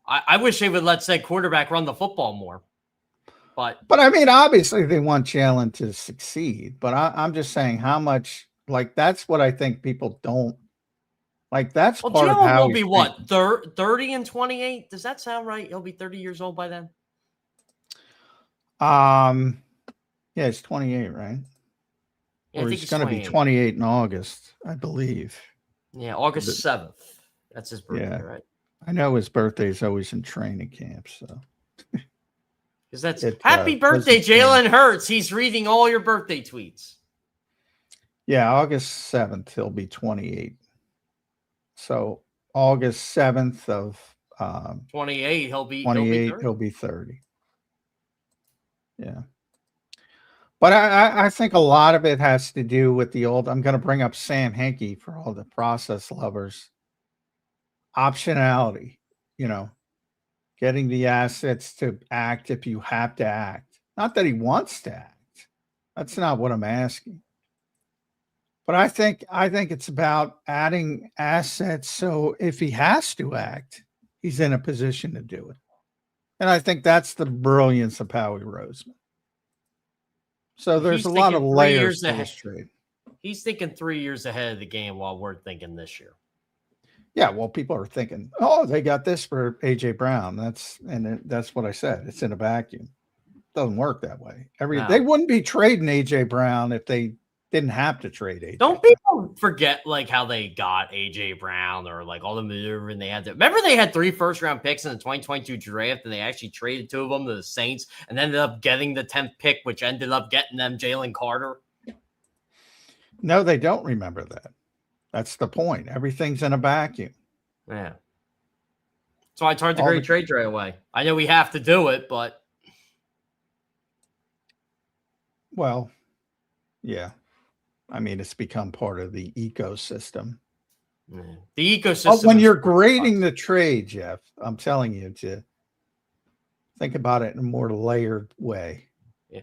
I wish they would let said quarterback run the football more. But I mean, obviously they want Jalen to succeed, but I'm just saying how much, like, that's what I think people don't. Like, that's part of how Jalen will be what, 30 and 28? Does that sound right? He'll be 30 years old by then. Yeah, it's 28, right? Yeah, or he's going to be 28 in August, I believe. Yeah, August 7th. That's his birthday, right? I know his birthday is always in training camp, so. Because that's happy birthday, Jalen Hurts. He's reading all your birthday tweets. Yeah, August 7th, he'll be 28. So August 7th of 28, he'll be 30. Yeah. But I think a lot of it has to do with the old, I'm going to bring up Sam Hinkie for all the process lovers. Optionality, you know, getting the assets to act if you have to act. Not that he wants to act. That's not what I'm asking. But I think it's about adding assets so if he has to act, he's in a position to do it. And I think that's the brilliance of Howie Roseman. So there's a lot of layers to this trade. He's thinking 3 years ahead of the game while we're thinking this year. Yeah, well, people are thinking, oh, they got this for AJ Brown. That's what I said. It's in a vacuum. It doesn't work that way. They wouldn't be trading AJ Brown if they didn't have to trade AJ. Don't people forget like how they got AJ Brown or like all the maneuvering they had to. Remember they had 3 first-round picks in the 2022 draft and they actually traded 2 of them to the Saints and ended up getting the 10th pick, which ended up getting them Jalen Carter. No, they don't remember that. That's the point. Everything's in a vacuum. Yeah. So I tried the great trade right away. I know we have to do it, but. Well, yeah. I mean, it's become part of the ecosystem. The ecosystem. When you're grading the trade, Jeff, I'm telling you to think about it in a more layered way. Yeah.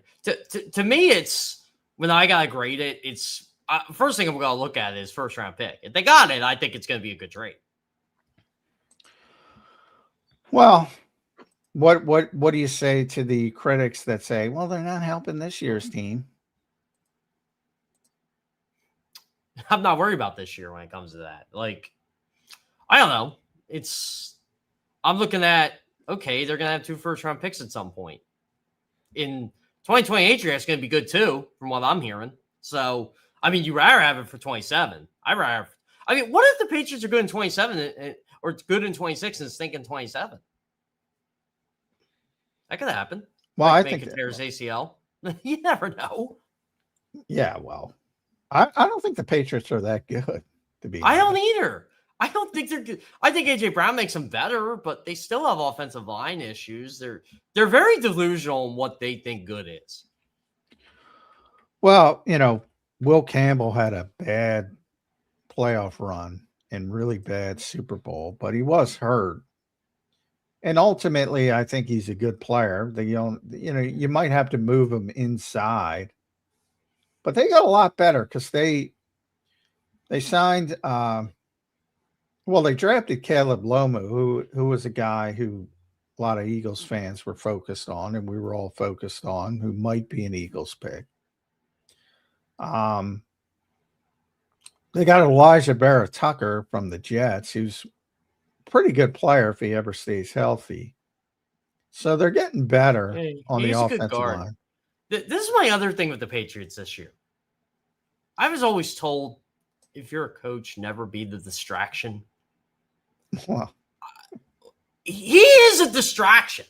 To me, it's when I got to grade it, it's first thing I'm going to look at is first round pick. If they got it, I think it's going to be a good trade. Well, what do you say to the critics that say, well, they're not helping this year's team? I'm not worried about this year when it comes to that. Like, I don't know. I'm looking at, okay, they're going to have 2 first-round picks at some point. In 2028, it's going to be good, too, from what I'm hearing. So, I mean, you rather have it for 27. what if the Patriots are good in 27 or good in 26 and thinking 27? That could happen. Well, like I think tears ACL. You never know. Yeah, well. I don't think the Patriots are that good. I don't either. I don't think they're good. I think AJ Brown makes them better, but they still have offensive line issues. They're very delusional in what they think good is. Well, Will Campbell had a bad playoff run and really bad Super Bowl, but he was hurt. And ultimately, I think he's a good player. You might have to move him inside, but they got a lot better because they signed. They drafted Caleb Loma, who was a guy who a lot of Eagles fans were focused on, and we were all focused on, who might be an Eagles pick. They got Elijah Barrett-Tucker from the Jets, who's a pretty good player if he ever stays healthy. So they're getting better on the offensive line. This is my other thing with the Patriots this year. I was always told, if you're a coach, never be the distraction. Well, he is a distraction.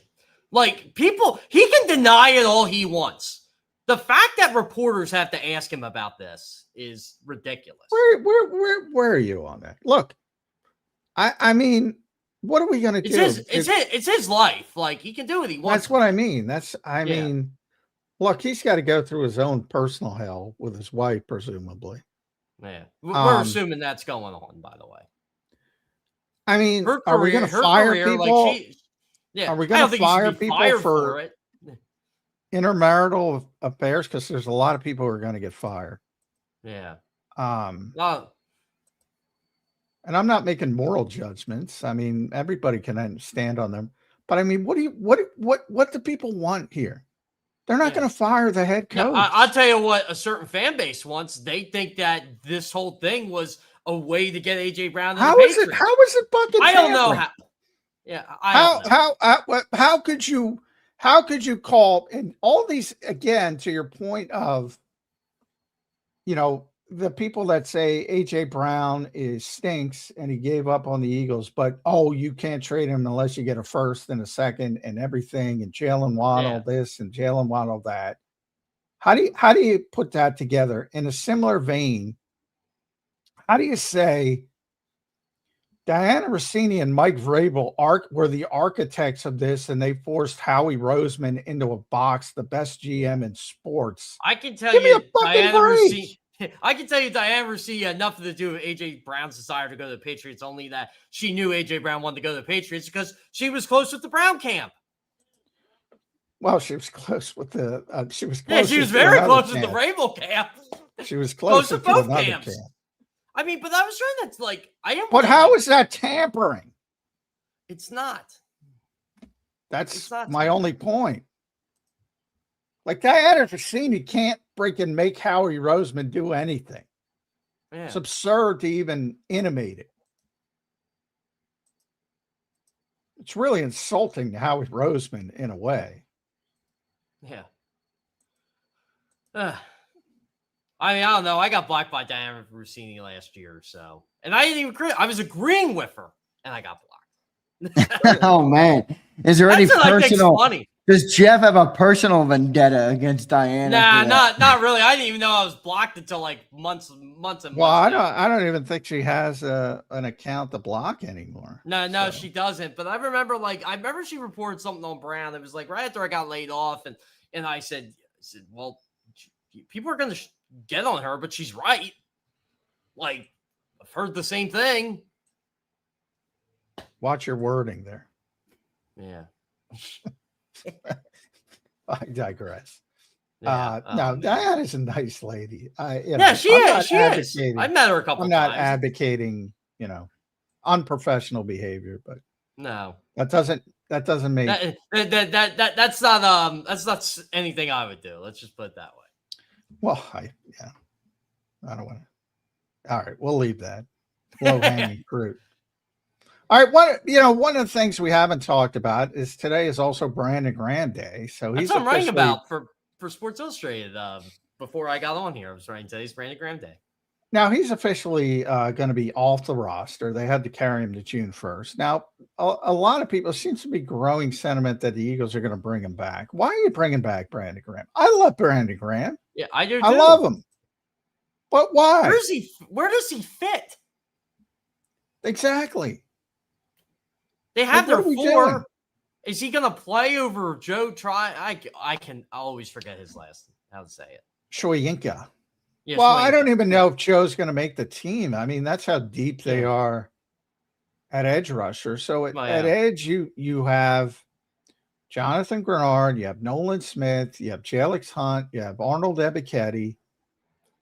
Like, he can deny it all he wants. The fact that reporters have to ask him about this is ridiculous. Where are you on that? Look, I mean, what are we going to do? It's his life. Like, he can do what he wants. That's what I mean. I mean, look, he's got to go through his own personal hell with his wife, presumably. Yeah, we're assuming that's going on, by the way. I mean, are we going to fire people? Are we going to fire people for it? Intermarital affairs? Because there's a lot of people who are going to get fired. Yeah. And I'm not making moral judgments. I mean, everybody can stand on them. But I mean, what do people want here? They're not going to fire the head coach. Now, I'll tell you what a certain fan base wants. They think that this whole thing was a way to get AJ Brown. How is it bucket? I don't know how. Yeah. How could you call, and all these, again, to your point of, the people that say AJ Brown stinks and he gave up on the Eagles, but you can't trade him unless you get a first and a second and everything, and Jalen Waddle this and Jalen Waddle that. How do you put that together in a similar vein? How do you say Diana Rossini and Mike Vrabel were the architects of this, and they forced Howie Roseman into a box, the best GM in sports? I can tell you, Diana Rossini. I can tell you Diana Rossini had nothing to do with AJ Brown's desire to go to the Patriots, only that she knew AJ Brown wanted to go to the Patriots because she was close with the Brown camp. Well, she was close with the she was very close with the Vrabel camp. She was close with both camps. Camp. I mean, but I was trying to, like, I didn't. But how is that tampering? It's not. That's my only point. Like, Diana Rossini can't freaking make Howie Roseman do anything. Yeah. It's absurd to even intimate it. It's really insulting to Howie Roseman in a way. Yeah. I mean, I don't know. I got blocked by Diana Rossini last year, so. And I didn't even I was agreeing with her, and I got blocked. Oh, man. Is there any personal? Does Jeff have a personal vendetta against Diana? Nah, not really. I didn't even know I was blocked until like months and months. Well, I don't even think she has an account to block anymore. No, she doesn't. But I remember she reported something on Brown. It was like right after I got laid off, and I said, well, people are going to get on her, but she's right. Like, I've heard the same thing. Watch your wording there. Yeah. I digress. No, Diana's a nice lady. She is. I met her a couple times. I'm not advocating, unprofessional behavior, but no, that doesn't make that's not anything I would do. Let's just put it that way. Well, I don't want to. All right, we'll leave that. Low hanging fruit. All right, one of the things we haven't talked about is today is also Brandon Graham Day. So that's what I'm writing about for Sports Illustrated. Before I got on here, I was writing today's Brandon Graham Day. Now he's officially going to be off the roster. They had to carry him to June 1st. Now, a lot of people, seems to be growing sentiment that the Eagles are going to bring him back. Why are you bringing back Brandon Graham? I love Brandon Graham. Yeah, I do too. I love him. But why? Where does he fit? Exactly. They have their Doing? four. Is he going to play over Joe Tryon? I always forget his last, how to say it. Shoyinka. Yeah, well, Shoyinka. I don't even know if Joe's going to make the team. I mean, that's how deep they are at edge rusher. So at edge, you have Jonathan Grenard, you have Nolan Smith, you have Jalix Hunt, you have Arnold Ebiketie.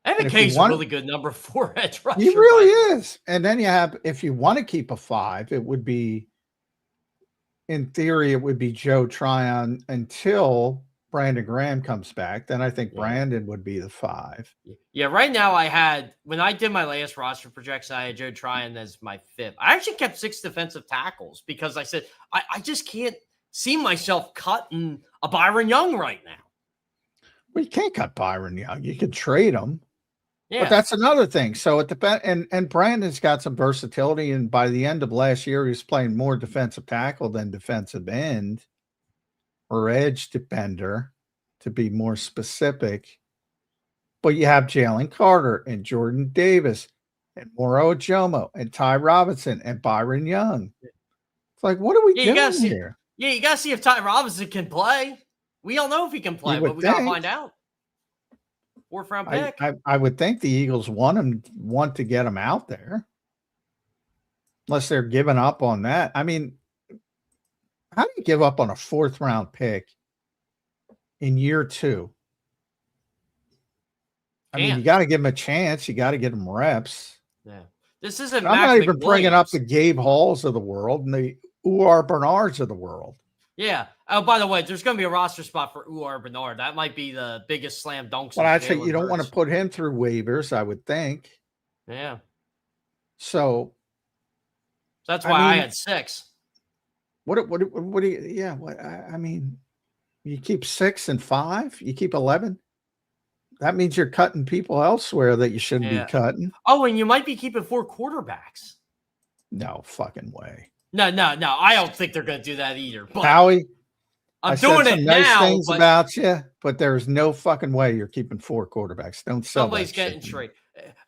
Ebike's a really good number 4 edge rusher. He really is. And then you have, if you want to keep a 5, it would be, in theory, it would be Joe Tryon until Brandon Graham comes back. Then I think Brandon would be the 5. Yeah, right now when I did my last roster projection, I had Joe Tryon as my 5th. I actually kept 6 defensive tackles because I said, I just can't see myself cutting a Byron Young right now. Well, you can't cut Byron Young. You could trade him. Yeah. But that's another thing. So it depends. And Brandon's got some versatility. And by the end of last year, he was playing more defensive tackle than defensive end or edge defender, to be more specific. But you have Jalen Carter and Jordan Davis and Moro Ojomo and Ty Robinson and Byron Young. It's like, what are we doing here? Yeah, you got to see if Ty Robinson can play. We don't know if he can play, but we got to find out. 4th round pick. I would think the Eagles want to get him out there, unless they're giving up on that. I mean, how do you give up on a 4th round pick in year 2? I mean, you got to give him a chance. You got to get him reps. Yeah, this isn't. I'm not even bringing up the Gabe Halls of the world and the Uar Bernards of the world. Yeah. Oh, by the way, there's going to be a roster spot for Uar Bernard. That might be the biggest slam dunk. Well, I think you don't want to put him through waivers, I would think. Yeah. So that's why I had 6. What do you? Yeah. I mean, you keep 6 and 5. You keep 11. That means you're cutting people elsewhere that you shouldn't be cutting. Oh, and you might be keeping 4 quarterbacks. No fucking way. No. I don't think they're going to do that either. But Howie, I'm doing it now. Nice things about you, but there's no fucking way you're keeping 4 quarterbacks. Don't sell. Somebody's getting trade.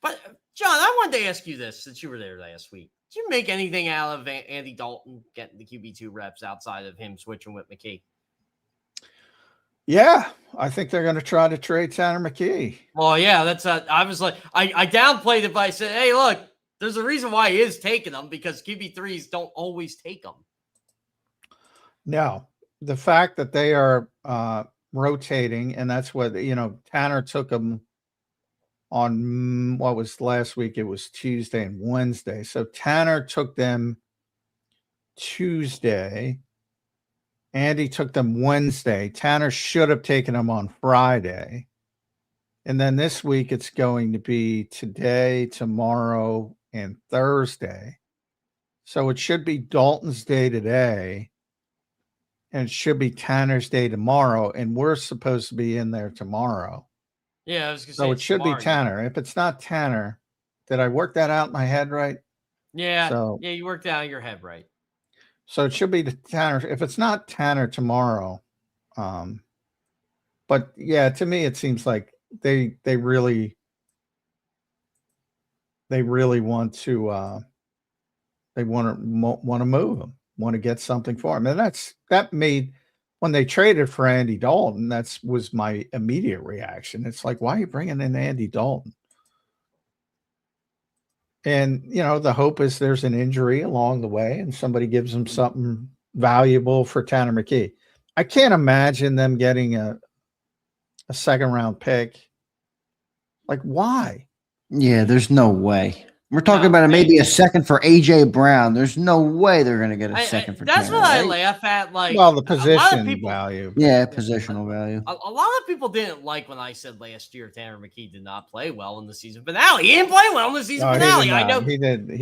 But John, I wanted to ask you this since you were there last week. Did you make anything out of Andy Dalton getting the QB2 reps outside of him switching with McKee? Yeah, I think they're going to try to trade Tanner McKee. Well, yeah, that's I was like, I downplayed it by saying, hey, look, there's a reason why he is taking them, because QB3s don't always take them. No, the fact that they are rotating, and that's what, Tanner took them on, what was last week? It was Tuesday and Wednesday. So Tanner took them Tuesday. Andy took them Wednesday. Tanner should have taken them on Friday. And then this week it's going to be today, tomorrow, and Thursday. So it should be Dalton's day today, and it should be Tanner's day tomorrow, and we're supposed to be in there tomorrow. Yeah, I was going to say. So it should be Tanner. If it's not Tanner, did I work that out in my head right? Yeah. Yeah, you worked out in your head right. So it should be Tanner. If it's not Tanner tomorrow, but yeah, to me it seems like they really want to they want to move him, want to get something for him, and that made, when they traded for Andy Dalton, was my immediate reaction. It's like, why are you bringing in Andy Dalton? And, the hope is there's an injury along the way and somebody gives them something valuable for Tanner McKee. I can't imagine them getting a 2nd round pick. Like, why? Yeah, there's no way. We're talking about maybe a 2nd for AJ Brown. There's no way they're going to get a 2nd for That's Tanner, what I laugh at. Like, well, the position value. Yeah, positional value. A lot of people didn't like when I said last year Tanner McKee did not play well in the season finale. He didn't play well in the season finale. I know he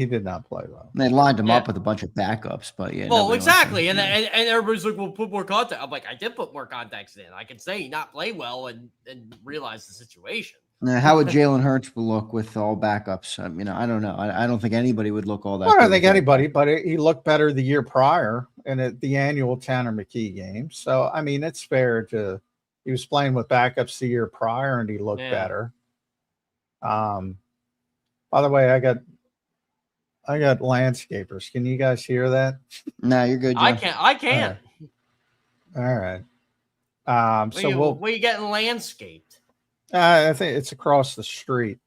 did not play well. They lined him up with a bunch of backups, but yeah. Well, exactly, and everybody's like, "Well, put more context." I'm like, I did put more context in. I can say he not play well and realize the situation. Now, how would Jalen Hurts look with all backups? I mean, I don't know. I don't think anybody would look all that. Well, I don't think anybody, but he looked better the year prior and at the annual Tanner McKee game. So, I mean, it's fair to, he was playing with backups the year prior and he looked better. By the way, I got landscapers. Can you guys hear that? No, you're good, John. I can't. All right. Where you getting landscaped? I think it's across the street.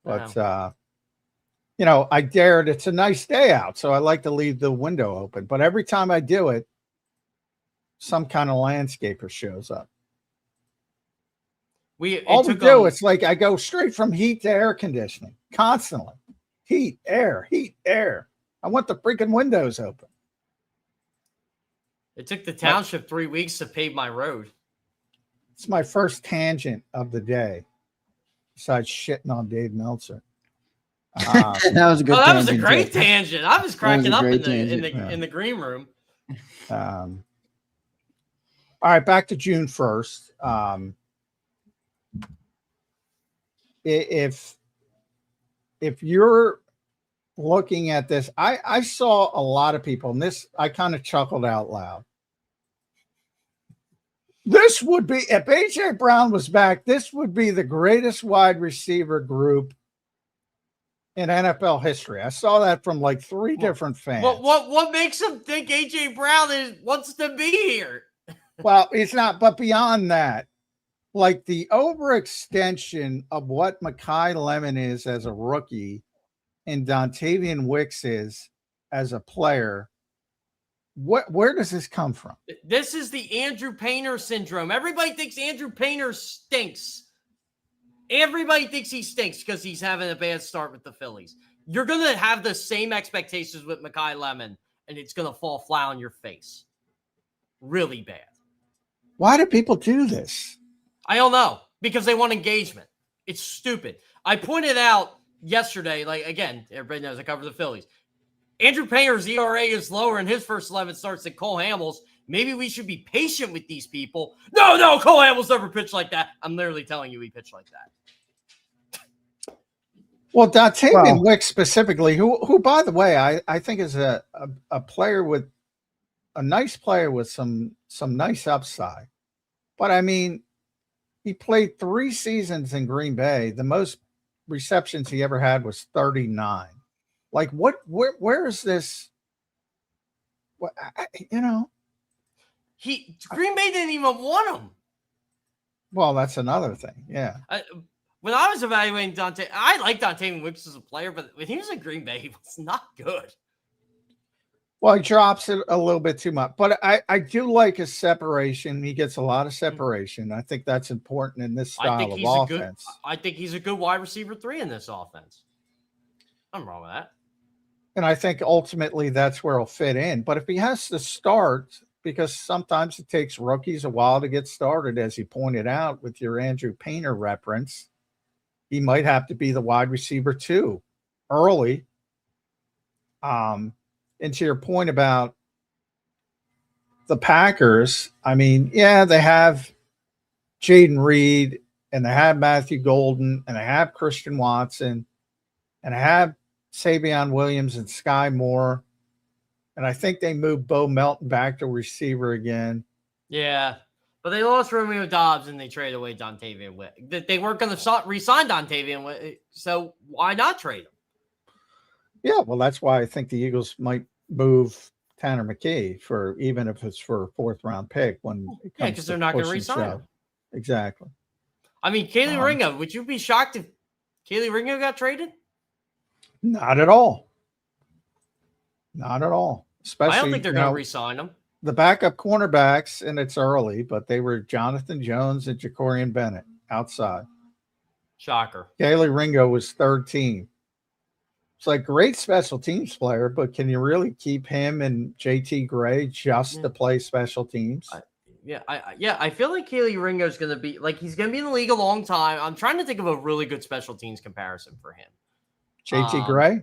But I dared. It's a nice day out, so I like to leave the window open. But every time I do it, some kind of landscaper shows up. It's like I go straight from heat to air conditioning constantly. Heat, air, heat, air. I want the freaking windows open. It took the township 3 weeks to pave my road. It's my first tangent of the day, besides shitting on Dave Meltzer. That was a good. That was a great tangent. I was cracking up in the green room. All right, back to June 1st. If you're looking at this, I saw a lot of people, and this I kind of chuckled out loud. This would be, if AJ Brown was back, this would be the greatest wide receiver group in NFL history. I saw that from like three different fans. What makes them think AJ Brown wants to be here? Well, it's not, but beyond that, like the overextension of what Mekhi Lemon is as a rookie and Dontavian Wicks is as a player. Where does this come from? This is the Andrew Painter syndrome. Everybody thinks Andrew Painter stinks. Everybody thinks he stinks because he's having a bad start with the Phillies. You're going to have the same expectations with Mekhi Lemon, and it's going to fall flat on your face. Really bad. Why do people do this? I don't know. Because they want engagement. It's stupid. I pointed out yesterday, like, again, everybody knows I cover the Phillies. Andrew Painter's ERA is lower in his first 11 starts than Cole Hamels. Maybe we should be patient with these people. No, Cole Hamels never pitched like that. I'm literally telling you he pitched like that. Well, Dontavian Wicks specifically, who by the way, I think is a player with a nice player with some nice upside. But I mean, he played 3 seasons in Green Bay. The most receptions he ever had was 39. Like where is this? Green Bay didn't even want him. Well, that's another thing. Yeah. When I was evaluating Dante, I like Dontavian Wicks as a player, but when he was in Green Bay, he was not good. Well, he drops it a little bit too much, but I do like his separation. He gets a lot of separation. I think that's important in this style of offense. I think he's a good wide receiver 3 in this offense. Nothing wrong with that. And I think ultimately that's where he'll fit in. But if he has to start, because sometimes it takes rookies a while to get started, as he pointed out with your Andrew Painter reference, he might have to be the wide receiver 2 early. And to your point about the Packers, I mean, yeah, they have Jaden Reed and they have Matthew Golden and they have Christian Watson and they have Savion Williams and Sky Moore. And I think they moved Bo Melton back to receiver again. Yeah. But they lost Romeo Dobbs and they traded away Dontavian Wicks. They weren't going to re-sign Dontavian Wicks, so why not trade him? Yeah, well, that's why I think the Eagles might move Tanner McKee for, even if it's for a 4th-round pick. Because they're not going to re-sign him. Exactly. I mean, Kaylee Ringo, would you be shocked if Kaylee Ringo got traded? Not at all. Not at all. Especially, I don't think they're going to re-sign him. The backup cornerbacks, and it's early, but they were Jonathan Jones and Jacorian Bennett outside. Shocker. Kaylee Ringo was 3rd team. It's like great special teams player, but can you really keep him and JT Gray just to play special teams? I feel like Kaylee Ringo is going to be like, he's going to be in the league a long time. I'm trying to think of a really good special teams comparison for him. JT Gray?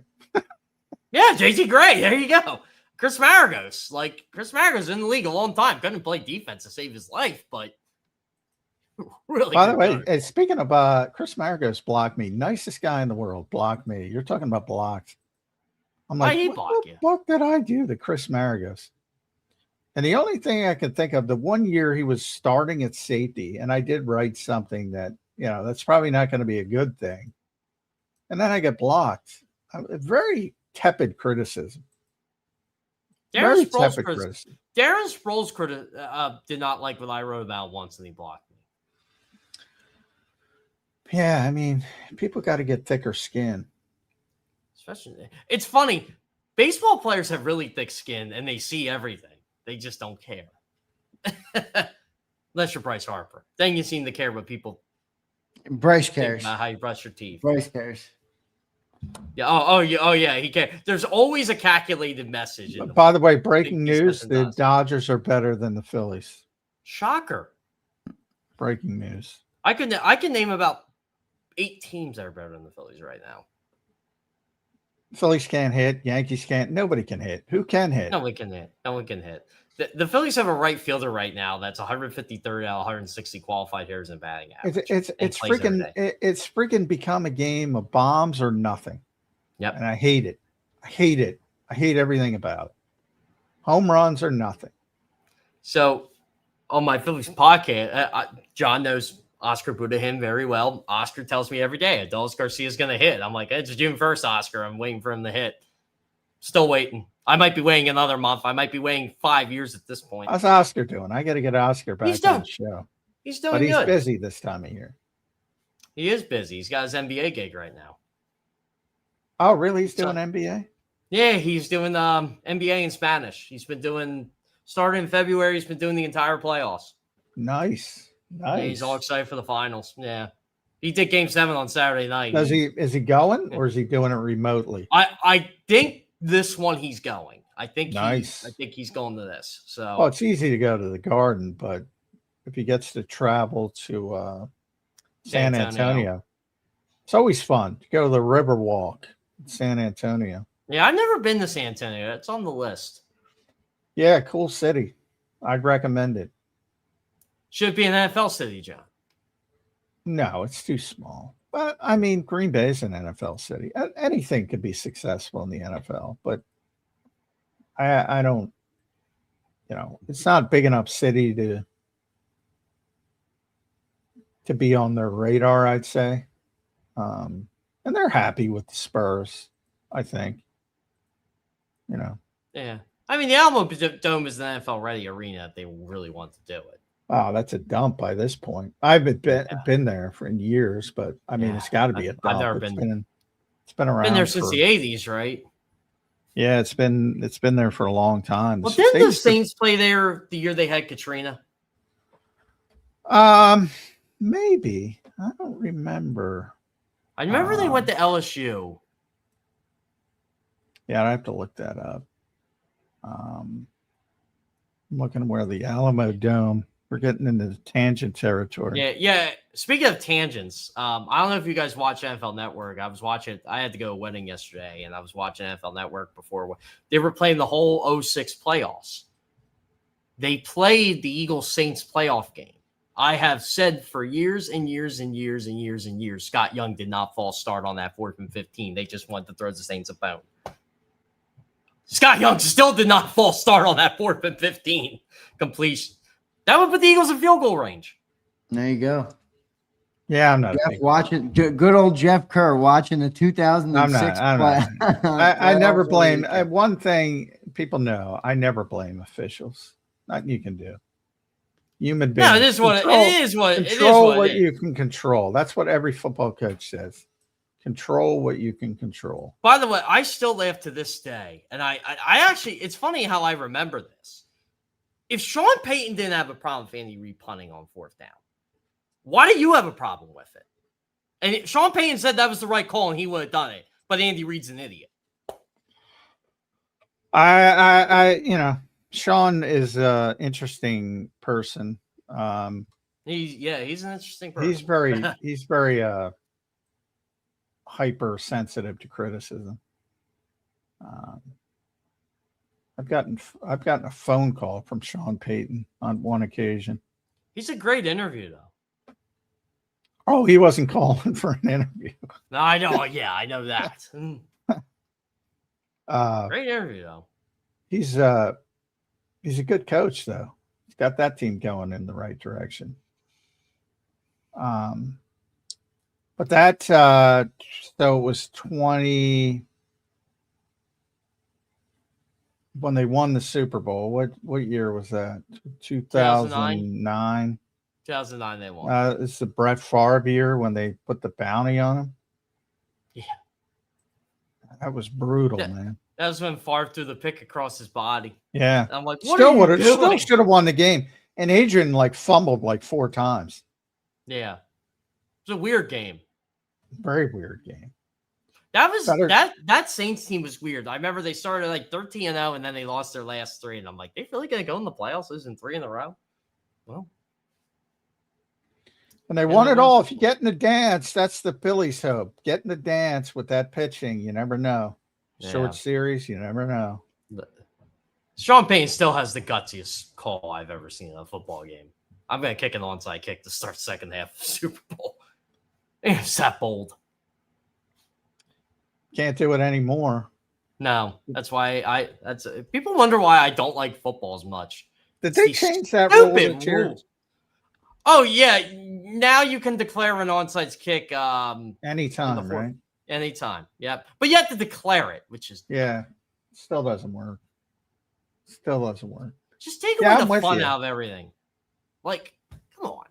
Yeah, JT Gray. There you go. Chris Maragos. Like, Chris Maragos in the league a long time. Couldn't play defense to save his life, but really. By the way, speaking of Chris Maragos blocked me. Nicest guy in the world. Blocked me. You're talking about blocked. I'm like, what did I do to Chris Maragos? And the only thing I could think of, the one year he was starting at safety, and I did write something that, that's probably not going to be a good thing. And then I get blocked. Very tepid criticism. Darren Sproles did not like what I wrote about once, and he blocked me. Yeah, I mean, people got to get thicker skin. Especially, it's funny. Baseball players have really thick skin, and they see everything. They just don't care. Unless you're Bryce Harper. Then you seem to care what people Bryce cares. About how you brush your teeth. Bryce cares. Yeah. Oh, yeah. He cares. There's always a calculated message. By the way, breaking news: the Dodgers are better than the Phillies. Shocker. Breaking news. I can name about 8 teams that are better than the Phillies right now. Phillies can't hit. Yankees can't. Nobody can hit. Who can hit? No one can hit. The Phillies have a right fielder right now that's 153rd out of 160 qualified hitters in batting average. It's freaking become a game of bombs or nothing. Yep. And I hate it. I hate everything about it. Home runs or nothing. So on my Phillies podcast, John knows Oscar Budahin very well. Oscar tells me every day, Adolis Garcia is going to hit. I'm like, it's June 1st, Oscar. I'm waiting for him to hit. Still waiting. I might be waiting another month. I might be waiting 5 years at this point. How's Oscar doing? I got to get Oscar back on the show. He's doing good. But he's good. busy this time of year. He is busy. He's got his NBA gig right now. Oh, really? He's doing NBA? Yeah, he's doing NBA in Spanish. He's been doing, starting in February, he's been doing the entire playoffs. Nice. Yeah, he's all excited for the finals. Yeah. He did game 7 on Saturday night. Is he going or is he doing it remotely? I think this one he's going. I think nice. I think he's going to this. So well, it's easy to go to the Garden, but if he gets to travel to San Antonio, it's always fun to go to the Riverwalk in San Antonio. Yeah, I've never been to San Antonio. It's on the list. Yeah, cool city. I'd recommend it. Should be an NFL city, John. No, it's too small. But I mean, Green Bay is an NFL city. Anything could be successful in the NFL, but I don't, it's not a big enough city to be on their radar, I'd say. And they're happy with the Spurs, I think. Yeah. I mean, the Alamo Dome is an NFL-ready arena if they really want to do it. Wow, that's a dump by this point. I haven't been there for years, but I mean, it's got to be a dump. I've never been. It's been around. Been there since the 80s, right? Yeah, it's been there for a long time. Well, didn't the Saints play there the year they had Katrina? Maybe. I don't remember. I remember they went to LSU. Yeah, I have to look that up. I'm looking where the Alamo Dome. We're getting into the tangent territory. Yeah. Speaking of tangents, I don't know if you guys watch NFL Network. I was watching. I had to go to a wedding yesterday, and I was watching NFL Network before they were playing the whole 06 playoffs. They played the Eagles-Saints playoff game. I have said for years and years and years and years and years, Scott Young did not false start on that 4th and 15. They just wanted to throw the Saints a bone. Scott Young still did not false start on that 4th and 15 completion. That would put the Eagles in field goal range. There you go. Yeah, I'm not watching. Good old Jeff Kerr watching the 2006. I never blame. One thing people know: I never blame officials. Nothing you can do. Human beings. No, it is what control what you can control. That's what every football coach says. Control what you can control. By the way, I still laugh to this day, and I actually, it's funny how I remember this. If Sean Payton didn't have a problem with Andy Reid punting on 4th down, why do you have a problem with it? And Sean Payton said that was the right call and he would have done it, but Andy Reid's an idiot. Sean is an interesting person. He's an interesting person. He's very hypersensitive to criticism. I've gotten a phone call from Sean Payton on one occasion. He's a great interview, though. Oh, he wasn't calling for an interview. No, I know. Yeah, I know that. Great interview, though. He's a good coach, though. He's got that team going in the right direction. But that so it was 20. when they won the Super Bowl. What year was that? 2009. 2009 they won. It's the Brett Favre year when they put the bounty on him. Yeah. That was brutal, man. That was when Favre threw the pick across his body. Yeah. I'm like, still should have won the game. And Adrian fumbled 4 times. Yeah. It's a weird game. Very weird game. That Saints team was weird. I remember they started 13-0 and then they lost their last 3. And I'm like, they really gonna go in the playoffs losing 3 in a row? Well. And they won it all. If you get in the dance, that's the Phillies' hope. Get in the dance with that pitching. You never know. Yeah. Short series, you never know. Sean Payton still has the gutsiest call I've ever seen in a football game. I'm going to kick an onside kick to start second half of the Super Bowl. It's that bold. Can't do it anymore. No, that's why people wonder why I don't like football as much. Did they change that rule? Oh yeah, now you can declare an onside kick anytime, right? Anytime, yep. But you have to declare it, which is still doesn't work. Just take away the fun out of everything. Come on.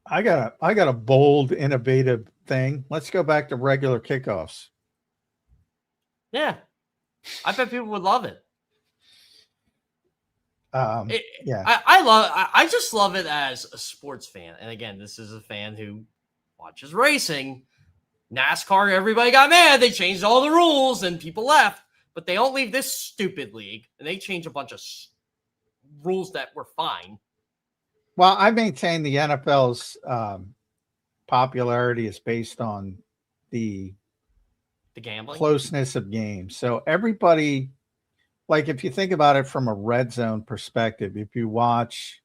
I got a bold, innovative thing. Let's go back to regular kickoffs. Yeah, I bet people would love it. I just love it as a sports fan. And again, this is a fan who watches racing. NASCAR, everybody got mad. They changed all the rules and people left. But they don't leave this stupid league. And they change a bunch of rules that were fine. Well, I maintain the NFL's popularity is based on the gambling closeness of games. So everybody, if you think about it from a red zone perspective, if you watch,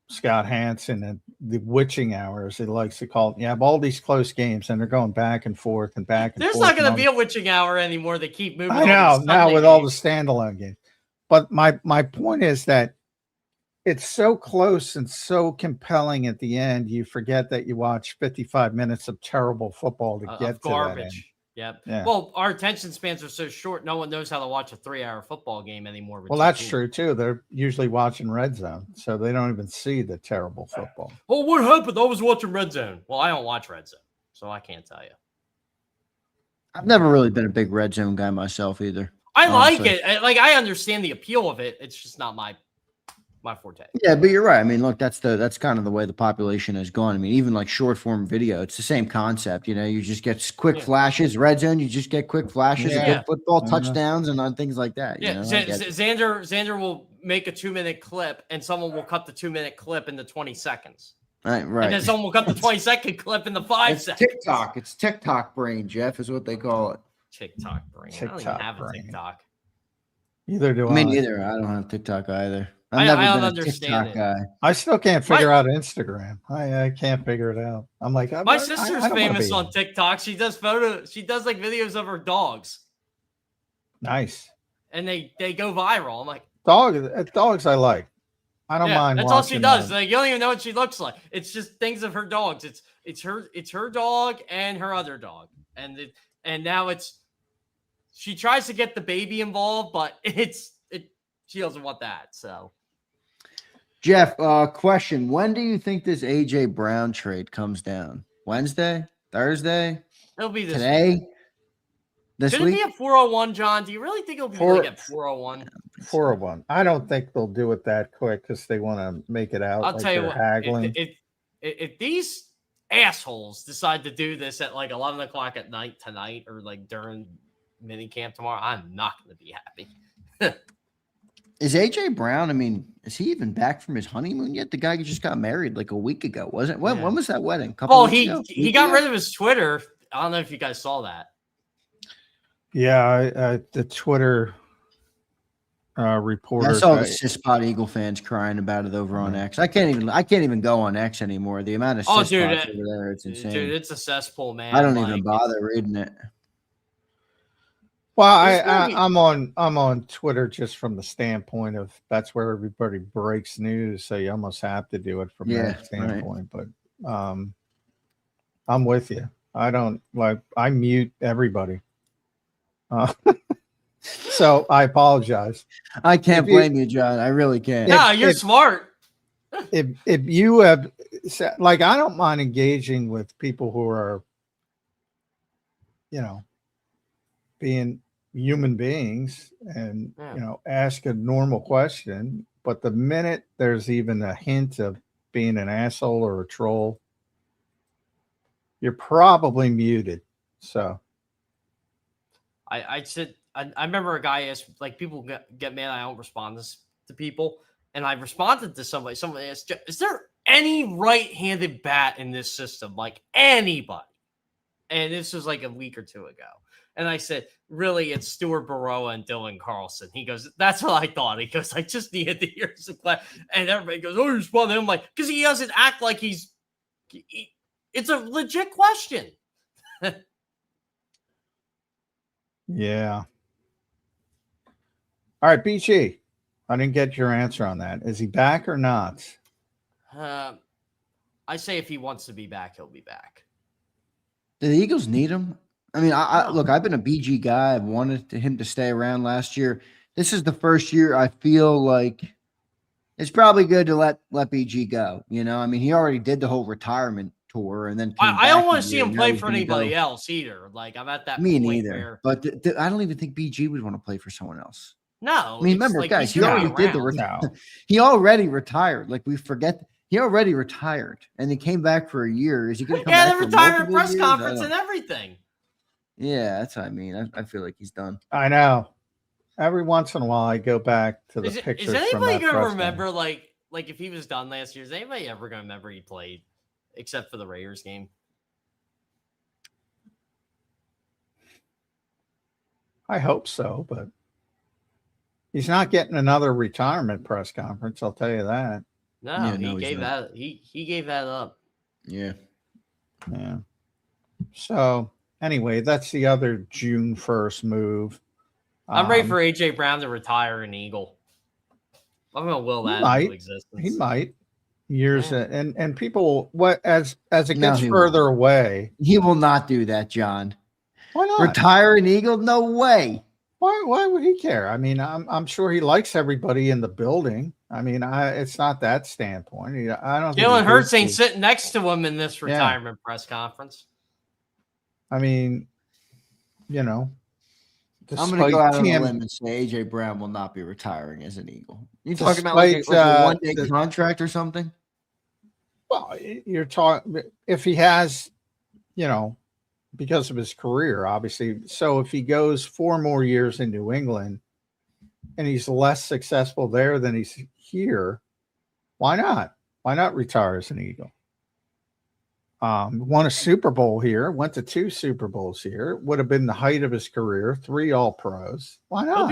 Scott Hansen and the witching hours, he likes to call it. You have all these close games and they're going back and forth and back and forth. There's not going to be a witching hour anymore. They keep moving. I know now with all the standalone games. But my point is that it's so close and so compelling at the end. You forget that you watch 55 minutes of terrible football to get to garbage. That end. Yep. Yeah. Well, our attention spans are so short. No one knows how to watch a 3-hour football game anymore. Well, that's true too. They're usually watching Red Zone, so they don't even see the terrible football. Well, what happened? I was watching Red Zone. Well, I don't watch Red Zone, so I can't tell you. I've never really been a big Red Zone guy myself either. I like it. I understand the appeal of it. It's just not my forte. Yeah, but you're right. I mean, look, that's kind of the way the population has gone. I mean, even short form video, it's the same concept. You just get quick flashes. Red Zone, you just get quick flashes of good football, touchdowns, and on things like that. Yeah, Zander will make a 2-minute clip, and someone will cut the 2-minute clip into 20 seconds. Right. And then someone will cut the 20-second clip into 5 seconds. TikTok. It's TikTok brain, Jeff, is what they call it. TikTok brain. I don't even have a TikTok. Neither do I. Me neither. I don't have TikTok either. I don't understand it. Guy. I still can't figure out Instagram. I can't figure it out. I'm like, my sister's famous on TikTok. She does videos of her dogs. Nice. And they go viral. I'm like, dogs I like. I don't mind. That's all she does. You don't even know what she looks like. It's just things of her dogs. It's her dog and her other dog. And now she tries to get the baby involved, but she doesn't want that. So Jeff, question. When do you think this AJ Brown trade comes down? Wednesday? Thursday? It'll be today? Week. This Should week? It be a 401, John? Do you really think it'll be at 401? 401. I don't think they'll do it that quick because they want to make it out. I'll tell you what. Haggling. If these assholes decide to do this at 11 o'clock at night tonight or during mini camp tomorrow, I'm not going to be happy. Is AJ Brown, is he even back from his honeymoon yet? The guy just got married a week ago, wasn't it? When was that wedding? He got rid of his Twitter. I don't know if you guys saw that. Yeah, the Twitter reporter. I saw the Cispot Eagle fans crying about it over on X. I can't even go on X anymore. The amount of Cispots over there, it's insane. Dude, it's a cesspool, man. I don't even bother reading it. Well, I'm on Twitter just from the standpoint of that's where everybody breaks news, so you almost have to do it from that standpoint. Right. But I'm with you. I don't I mute everybody. So I apologize. I can't blame you, John. I really can't. No, you're smart. If you have, like, I don't mind engaging with people who are, being human beings and, ask a normal question. But the minute there's even a hint of being an asshole or a troll, you're probably muted. So I said, I remember a guy asked, like, people get mad I don't respond to people. And I responded to somebody asked, is there any right-handed bat in this system? Like, anybody? And this was like a week or two ago. And I said, really, it's Stuart Baroa and Dylan Carlson. He goes, that's what I thought. He goes, I just needed to hear some class. And everybody goes, oh, you respond to him. I'm like, because he doesn't act like it's a legit question. Yeah. All right, BG. I didn't get your answer on that. Is he back or not? I say if he wants to be back, he'll be back. Do the Eagles need him? I mean, look, I've been a BG guy. I've wanted him to stay around last year. This is the first year I feel like it's probably good to let BG go. I mean, he already did the whole retirement tour, and then I don't want to see him play for anybody else either. Like, I'm at that point neither. But I don't even think BG would want to play for someone else. No, I mean, remember, like, guys, he already did he already retired. Like, we forget he already retired, and he came back for a year. Is he going to come back? The retirement press conference and everything. Yeah, that's what I mean. I feel like he's done. I know. Every once in a while, I go back to the pictures. Is anybody going to remember, like if he was done last year? Is anybody ever going to remember he played, except for the Raiders game? I hope so, but he's not getting another retirement press conference. I'll tell you that. No, he gave that. He gave that up. Yeah. Yeah. So anyway, that's the other June 1st move. I'm ready for AJ Brown to retire an Eagle. I'm gonna will that into existence. He might. Years and people as it gets further away. He will not do that, John. Why not? Retire an Eagle? No way. Why would he care? I mean, I'm sure he likes everybody in the building. I mean, it's not that standpoint. I don't. Jalen Hurts ain't sitting next to him in this retirement press conference. I mean, I'm going to go out on a limb and say AJ Brown will not be retiring as an Eagle. You talking about like a one-day contract or something? Well, you're talking if he has, because of his career, obviously. So if he goes 4 more years in New England and he's less successful there than he's here, why not? Why not retire as an Eagle? Won a Super Bowl here, went to 2 Super Bowls here, would have been the height of his career, 3 All-Pros. Why not? He'll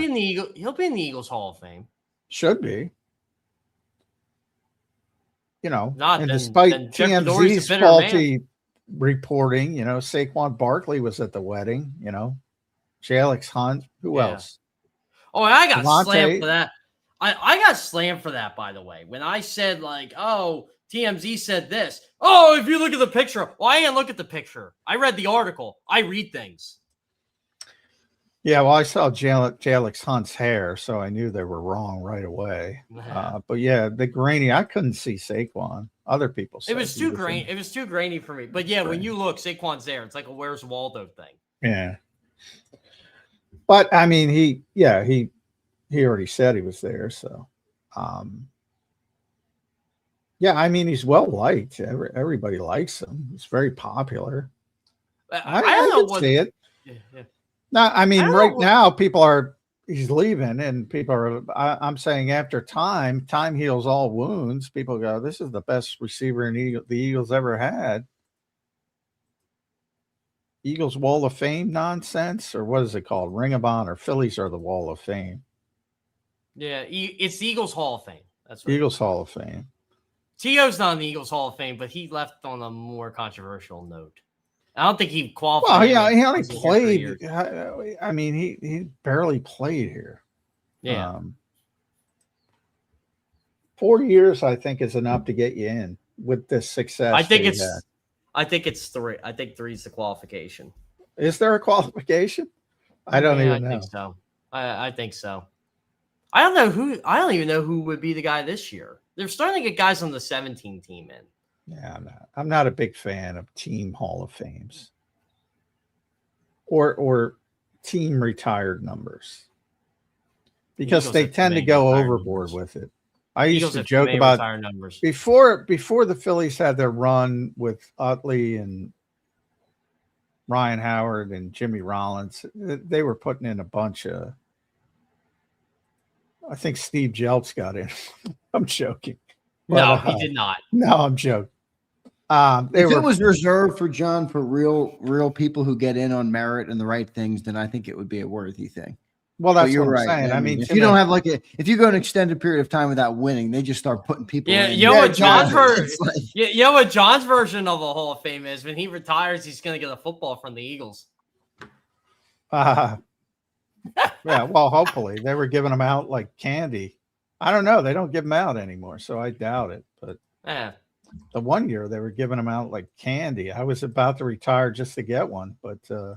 be in the Eagles Hall of Fame. Should be. Despite TMZ's faulty reporting, Saquon Barkley was at the wedding, Alex Hunt. Who else? Oh, I got slammed for that. I got slammed for that, by the way. When I said, like, oh, TMZ said this. Oh, if you look at the picture. Well, I didn't look at the picture. I read the article. I read things. Yeah, well, I saw Alex Hunt's hair, so I knew they were wrong right away. But yeah, the grainy, I couldn't see Saquon. Other people said it was too grainy. It was too grainy for me. But yeah, when you look, Saquon's there. It's like a Where's Waldo thing. Yeah. But I mean, he already said he was there, so yeah, I mean, he's well liked. Everybody likes him. He's very popular. I don't know what see it. Yeah. No, I mean, right now he's leaving, and people are. I'm saying after time heals all wounds. People go, this is the best receiver the Eagles ever had. Eagles Wall of Fame nonsense, or what is it called? Ring of Honor. Phillies are the Wall of Fame. Yeah, it's the Eagles Hall of Fame. That's right. Eagles Hall of Fame. T.O.'s not in the Eagles Hall of Fame, but he left on a more controversial note. I don't think he qualified. Well, yeah, he only played. I mean, he barely played here. Yeah. 4 years, I think, is enough to get you in with this success. I think it's 3. I think 3 is the qualification. Is there a qualification? I don't even know. I think so. I think so. I don't even know who would be the guy this year. They're starting to get guys on the 17 team in. Yeah, I'm not a big fan of team Hall of Fames or team retired numbers because they tend to go overboard with it. I used to joke about numbers before the Phillies had their run with Utley and Ryan Howard and Jimmy Rollins. They were putting in a bunch of. I think Steve Jeltz got in. I'm joking. No, he did not. No, I'm joking. If it was reserved for John for real people who get in on merit and the right things, then I think it would be a worthy thing. Well, that's what I'm saying. I mean, if you don't have if you go an extended period of time without winning, they just start putting people in. You know what John's version of a Hall of Fame is? When he retires, he's going to get a football from the Eagles. Yeah, well, hopefully. They were giving them out like candy. I don't know. They don't give them out anymore, so I doubt it. But the one year they were giving them out like candy. I was about to retire just to get one, but no,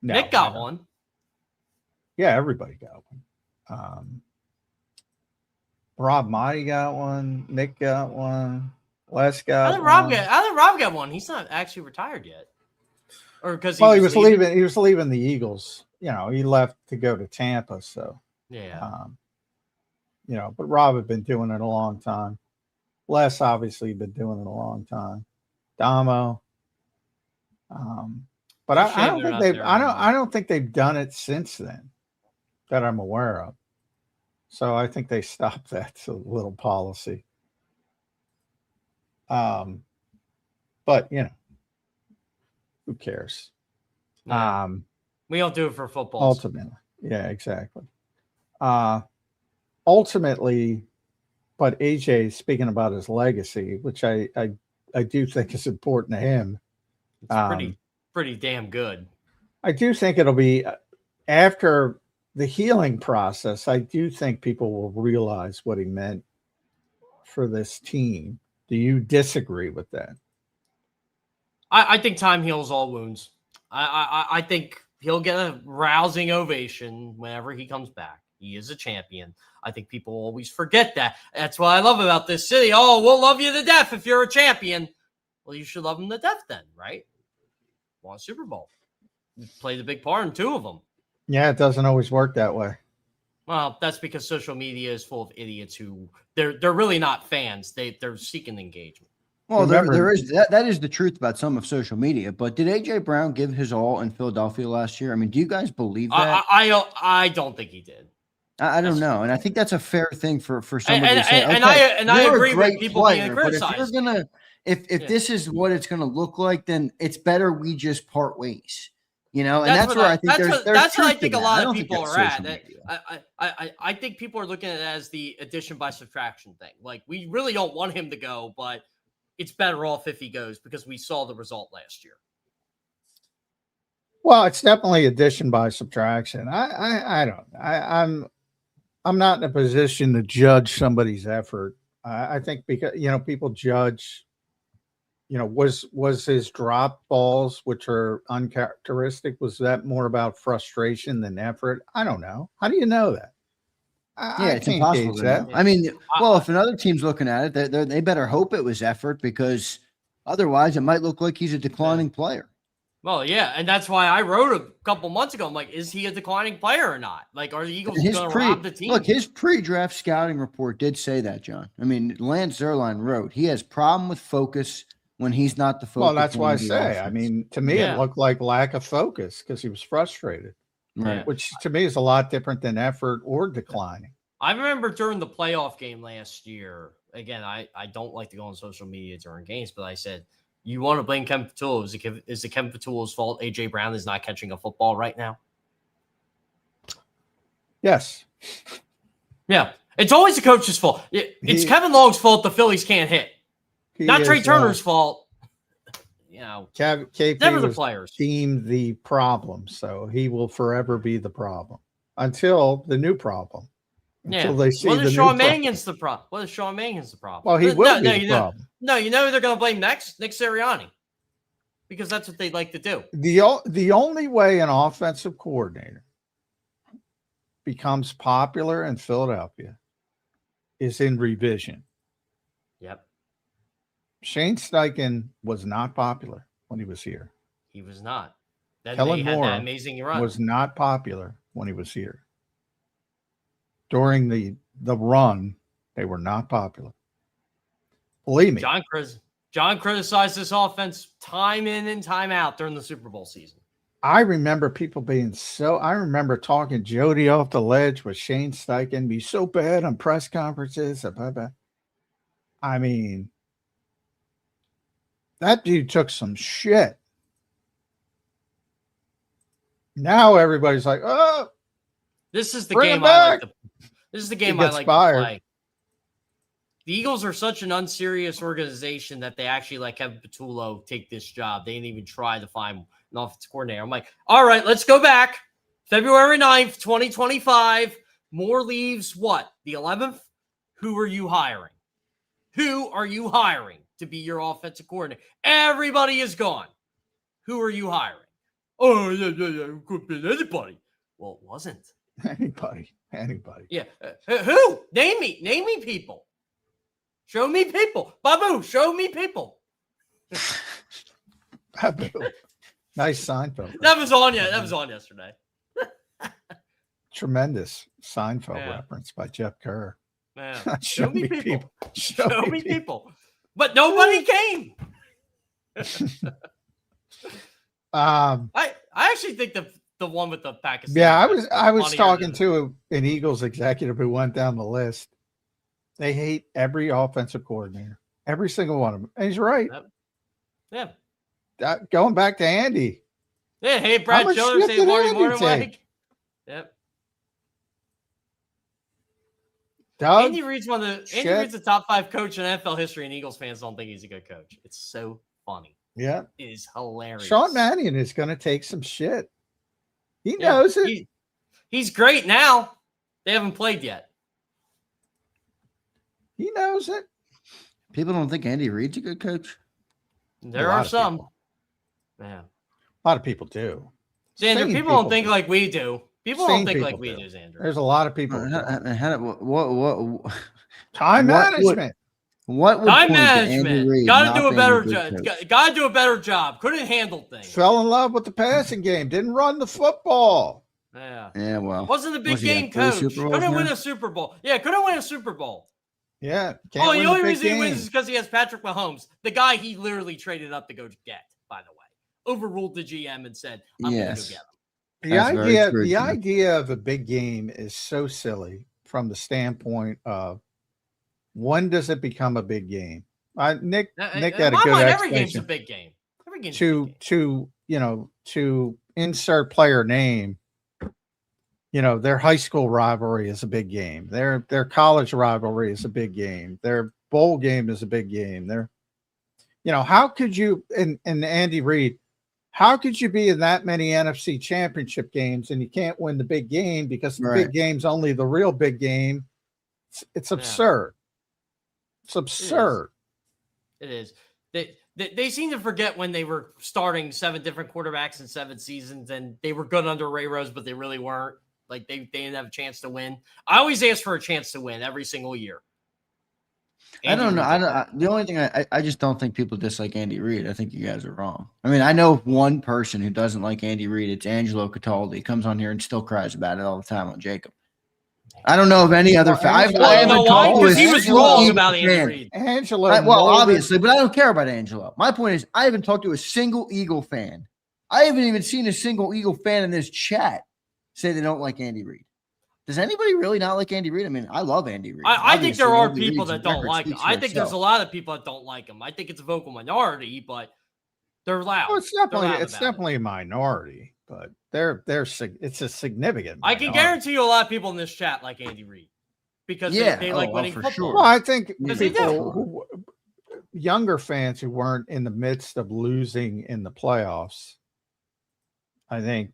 Nick got one. Yeah, everybody got one. Rob Mighty got one. Nick got one. Les got one. I think Rob got one. He's not actually retired yet. Or because he was leaving. He was leaving the Eagles. You know, he left to go to Tampa. So yeah. You know, but Rob had been doing it a long time. Les obviously been doing it a long time. Damo. But I don't think they've. I don't think they've done it since then, that I'm aware of. So I think they stopped that little policy. But you know, who cares? Yeah. We don't do it for football. Ultimately, yeah, exactly. Ultimately, but AJ speaking about his legacy, which I do think is important to him. It's pretty damn good. I do think it'll be after the healing process. I do think people will realize what he meant for this team. Do you disagree with that? I think time heals all wounds. I think he'll get a rousing ovation whenever he comes back. He is a champion. I think people always forget that. That's what I love about this city. Oh, we'll love you to death if you're a champion. Well, you should love him to death then, right? Won a Super Bowl. Played a big part in 2 of them. Yeah, it doesn't always work that way. Well, that's because social media is full of idiots who they're really not fans. They're seeking engagement. Well, there is that is the truth about some of social media. But did AJ Brown give his all in Philadelphia last year? I mean, do you guys believe that? I don't think he did. I don't know, and I think that's a fair thing for somebody to say. And I agree with people being criticized. But if you're gonna, if this is what it's gonna look like, then it's better we just part ways. You know, and that's where I think that's what I think a lot of people are at. I think people are looking at it as the addition by subtraction thing. Like, we really don't want him to go, but it's better off if he goes because we saw the result last year. Well, it's definitely addition by subtraction. I'm not in a position to judge somebody's effort. I think because, you know, people judge, you know, was his drop balls, which are uncharacteristic, was that more about frustration than effort? I don't know. How do you know that? It's impossible to know. I mean, well, if another team's looking at it, they better hope it was effort, because otherwise it might look like he's a declining player. Well, yeah, and that's why I wrote a couple months ago. I'm like, is he a declining player or not? Like, are the Eagles going to rob the team? Look, his pre-draft scouting report did say that, John. I mean, Lance Zierlein wrote he has problem with focus when he's not the focus. Well, that's why I say. Offense. I mean, to me, it looked like lack of focus because he was frustrated, right? Which to me is a lot different than effort or declining. I remember during the playoff game last year. Again, I don't like to go on social media during games, but I said, you want to blame Kevin Fatula? Is it Kevin Fatula's fault AJ Brown is not catching a football right now? Yes. Yeah. It's always the coach's fault. It's Kevin Long's fault the Phillies can't hit. Not Trey Turner's fault. You know, KP never the players. Deemed the problem, so he will forever be the problem until the new problem. Until they see the Sean Mannion's the problem. What is Sean Mannion's the problem? Well, he will be the problem. No, you know who they're going to blame next? Nick Sirianni. because that's what they like to do. The only way an offensive coordinator becomes popular in Philadelphia is in revision. Yep. Shane Steichen was not popular when he was here. He was not. Then Kellen they had Moore that amazing run. was not popular when he was here. During the run, they were not popular. Believe me. John criticized this offense time in and time out during the Super Bowl season. I remember people being I remember talking Jody off the ledge with Shane Steichen, be so bad on press conferences. I mean, that dude took some shit. Now everybody's like, oh, this is the game I like to play. The Eagles are such an unserious organization that they actually like have Patullo take this job. They didn't even try to find an offensive coordinator. I'm like, all right, let's go back. February 9th, 2025. Moore leaves what? The 11th? Who are you hiring? Who are you hiring to be your offensive coordinator? Everybody is gone. Who are you hiring? Oh, yeah, it could be anybody. Well, it wasn't. Anybody. Yeah. Who? Name me people. Show me people. Babu, show me people. Babu. Nice Seinfeld. That was on yesterday. Tremendous Seinfeld reference by Jeff Kerr. Man. Show me people. Show me people. But nobody came. I actually think the one with the Pakistan. Yeah, I was talking to an Eagles executive who went down the list. They hate every offensive coordinator, every single one of them. And he's right. Yeah. Going back to Andy. Yeah. Hey, Brad Jones. Hey, Marty Morning. Yep. Doug, Andy Reid's the top 5 coach in NFL history, and Eagles fans don't think he's a good coach. It's so funny. Yeah. It is hilarious. Sean Mannion is going to take some shit. He knows it. He's great now. They haven't played yet. He knows it. People don't think Andy Reid's a good coach. There are some. Yeah. A lot of people do. Xander, people don't think like we do. People don't think like we do, Xander. There's a lot of people. What time management. What would time management? Got to do a better job. Got to do a better job. Couldn't handle things. Fell in love with the passing game. Didn't run the football. Yeah. Yeah. Well, wasn't a big game coach. Couldn't win a Super Bowl. Yeah. Couldn't win a Super Bowl. Yeah. The only reason he wins is because he has Patrick Mahomes, the guy he literally traded up to go get. By the way, overruled the GM and said, "I'm going to go get him." The idea of a big game is so silly from the standpoint of when does it become a big game? Nick had a good explanation. Every game's a big game. Every game's to insert player name. Their high school rivalry is a big game. Their college rivalry is a big game. Their bowl game is a big game. How could you and Andy Reid? How could you be in that many NFC championship games and you can't win the big game because the big game's only the real big game? It's absurd. It's absurd. It is. They seem to forget when they were starting 7 different quarterbacks in 7 seasons and they were good under Ray Rose, but they really weren't. Like they didn't have a chance to win. I always ask for a chance to win every single year. I don't know. The only thing I just don't think people dislike Andy Reid. I think you guys are wrong. I mean, I know one person who doesn't like Andy Reid. It's Angelo Cataldi. He comes on here and still cries about it all the time on JAKIB. I don't know of any other fan. Because he was wrong about Andy Reid. Angelo. Obviously, but I don't care about Angelo. My point is, I haven't talked to a single Eagle fan. I haven't even seen a single Eagle fan in this chat say they don't like Andy Reid. Does anybody really not like Andy Reid? I mean, I love Andy Reid. I think there are people that don't like him. I think there's a lot of people that don't like him. I think it's a vocal minority, but they're loud. Well, it's definitely a minority, but it's a significant minority. I can guarantee you a lot of people in this chat like Andy Reid because they like winning football. Sure. Well, I think people younger fans who weren't in the midst of losing in the playoffs, I think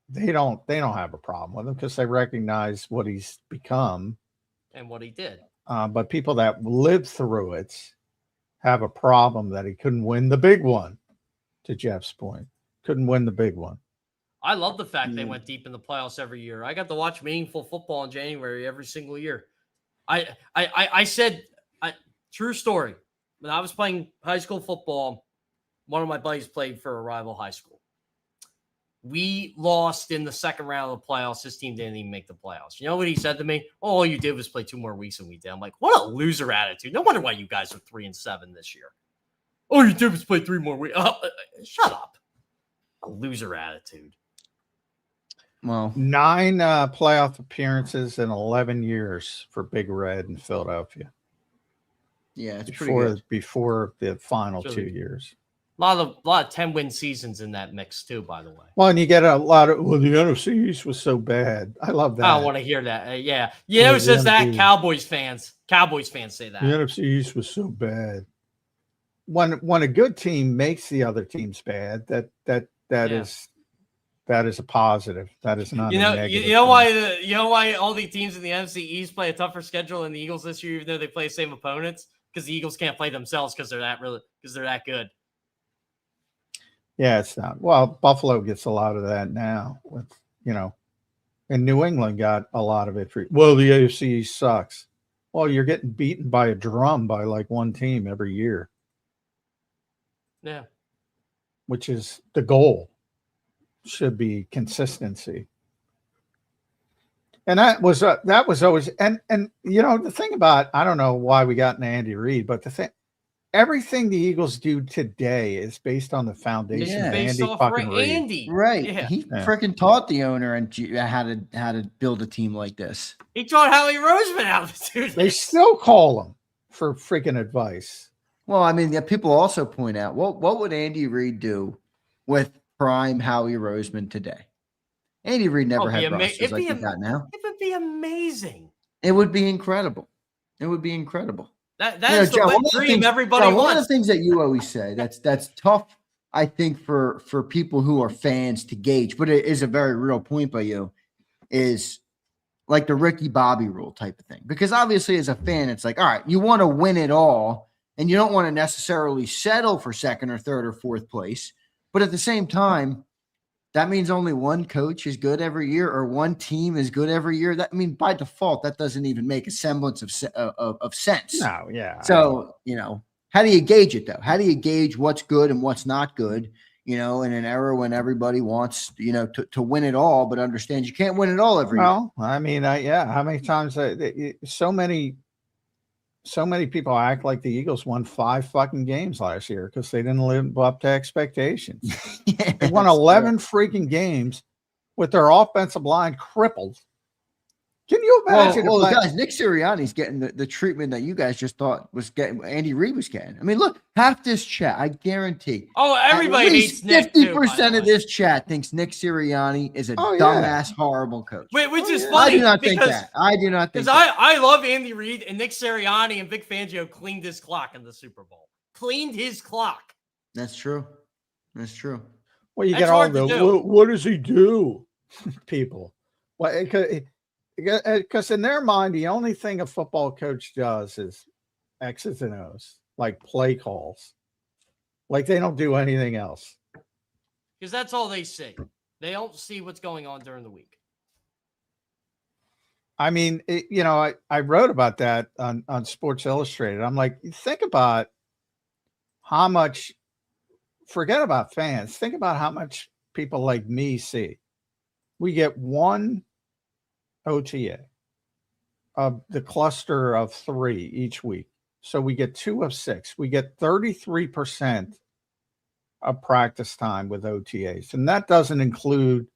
they don't have a problem with him because they recognize what he's become and what he did. But people that lived through it have a problem that he couldn't win the big one to Jeff's point. Couldn't win the big one. I love the fact they went deep in the playoffs every year. I got to watch meaningful football in January every single year. I said, true story. When I was playing high school football, one of my buddies played for a rival high school. We lost in the second round of the playoffs. His team didn't even make the playoffs. You know what he said to me? Oh, all you did was play 2 more weeks than we did. I'm like, what a loser attitude. No wonder why you guys are 3-7 this year. All you did was play 3 more weeks. Shut up. A loser attitude. Well, 9 playoff appearances in 11 years for Big Red in Philadelphia. Yeah, it's pretty good. Before the final 2 years. A lot of 10-win seasons in that mix too, by the way. Well, and you get a lot of, well, the NFC East was so bad. I love that. I don't want to hear that. Yeah. You know who says that? Cowboys fans. Cowboys fans say that. The NFC East was so bad. When a good team makes the other teams bad, that is a positive. That is not a negative. You know why all the teams in the NFC East play a tougher schedule than the Eagles this year, even though they play the same opponents? Because the Eagles can't play themselves because they're that good. Yeah, it's not. Well, Buffalo gets a lot of that now. With and New England got a lot of it. The AFC East sucks. Well, you're getting beaten by a drum by like one team every year. Yeah, which is the goal. Should be consistency. And that was always and the thing about, I don't know why we got into Andy Reid, but everything the Eagles do today is based on the foundation of Andy fucking Reid. Right. Yeah. He freaking taught the owner and how to build a team like this. He taught Howie Roseman how to do this. They still call him for freaking advice. Well, I mean, people also point out, what would Andy Reid do with prime Howie Roseman today? Andy Reid never had rosters like he got now. It would be amazing. It would be incredible. It would be incredible. That's the wet dream everybody wants. One of the things that you always say that's tough, I think, for people who are fans to gauge, but it is a very real point by you, is like the Ricky Bobby rule type of thing. Because obviously as a fan, it's like, all right, you want to win it all, and you don't want to necessarily settle for second or third or fourth place. But at the same time, that means only one coach is good every year or one team is good every year. By default, that doesn't even make a semblance of sense. No, yeah. So, how do you gauge it, though? How do you gauge what's good and what's not good, in an era when everybody wants, to win it all, but understands you can't win it all every year? Well, I mean, how many times so many people act like the Eagles won 5 fucking games last year because they didn't live up to expectations. They won 11 freaking games with their offensive line crippled. Can you imagine? Well, guys, Nick Sirianni's getting the treatment that you guys just thought was getting. Andy Reid was getting. I mean, look, half this chat, I guarantee. Oh, everybody hates Nick. 50% of this chat thinks Nick Sirianni is a dumbass, horrible coach. Which is funny. I do not think that. I do not think that. I love Andy Reid, and Nick Sirianni and Vic Fangio cleaned his clock in the Super Bowl. Cleaned his clock. That's true. That's true. Well, you get all what does he do? People. Well, because in their mind, the only thing a football coach does is X's and O's, like play calls. Like they don't do anything else. Because that's all they see. They don't see what's going on during the week. I mean, I wrote about that on Sports Illustrated. I'm like, think about how much, forget about fans. Think about how much people like me see. We get one OTA of the cluster of 3 each week. So we get 2 of 6. We get 33% of practice time with OTAs. And that doesn't include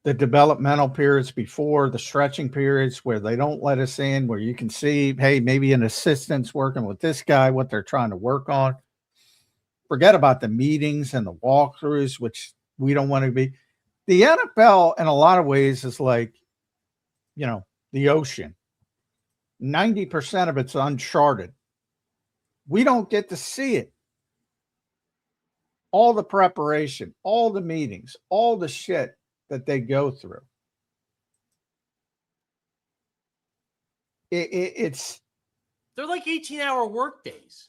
the developmental periods before, the stretching periods where they don't let us in, where you can see, hey, maybe an assistant's working with this guy, what they're trying to work on. Forget about the meetings and the walkthroughs, which we don't want to be. The NFL, in a lot of ways, is like, the ocean. 90% of it's uncharted. We don't get to see it. All the preparation, all the meetings, all the shit that they go through. It's they're like 18-hour work days.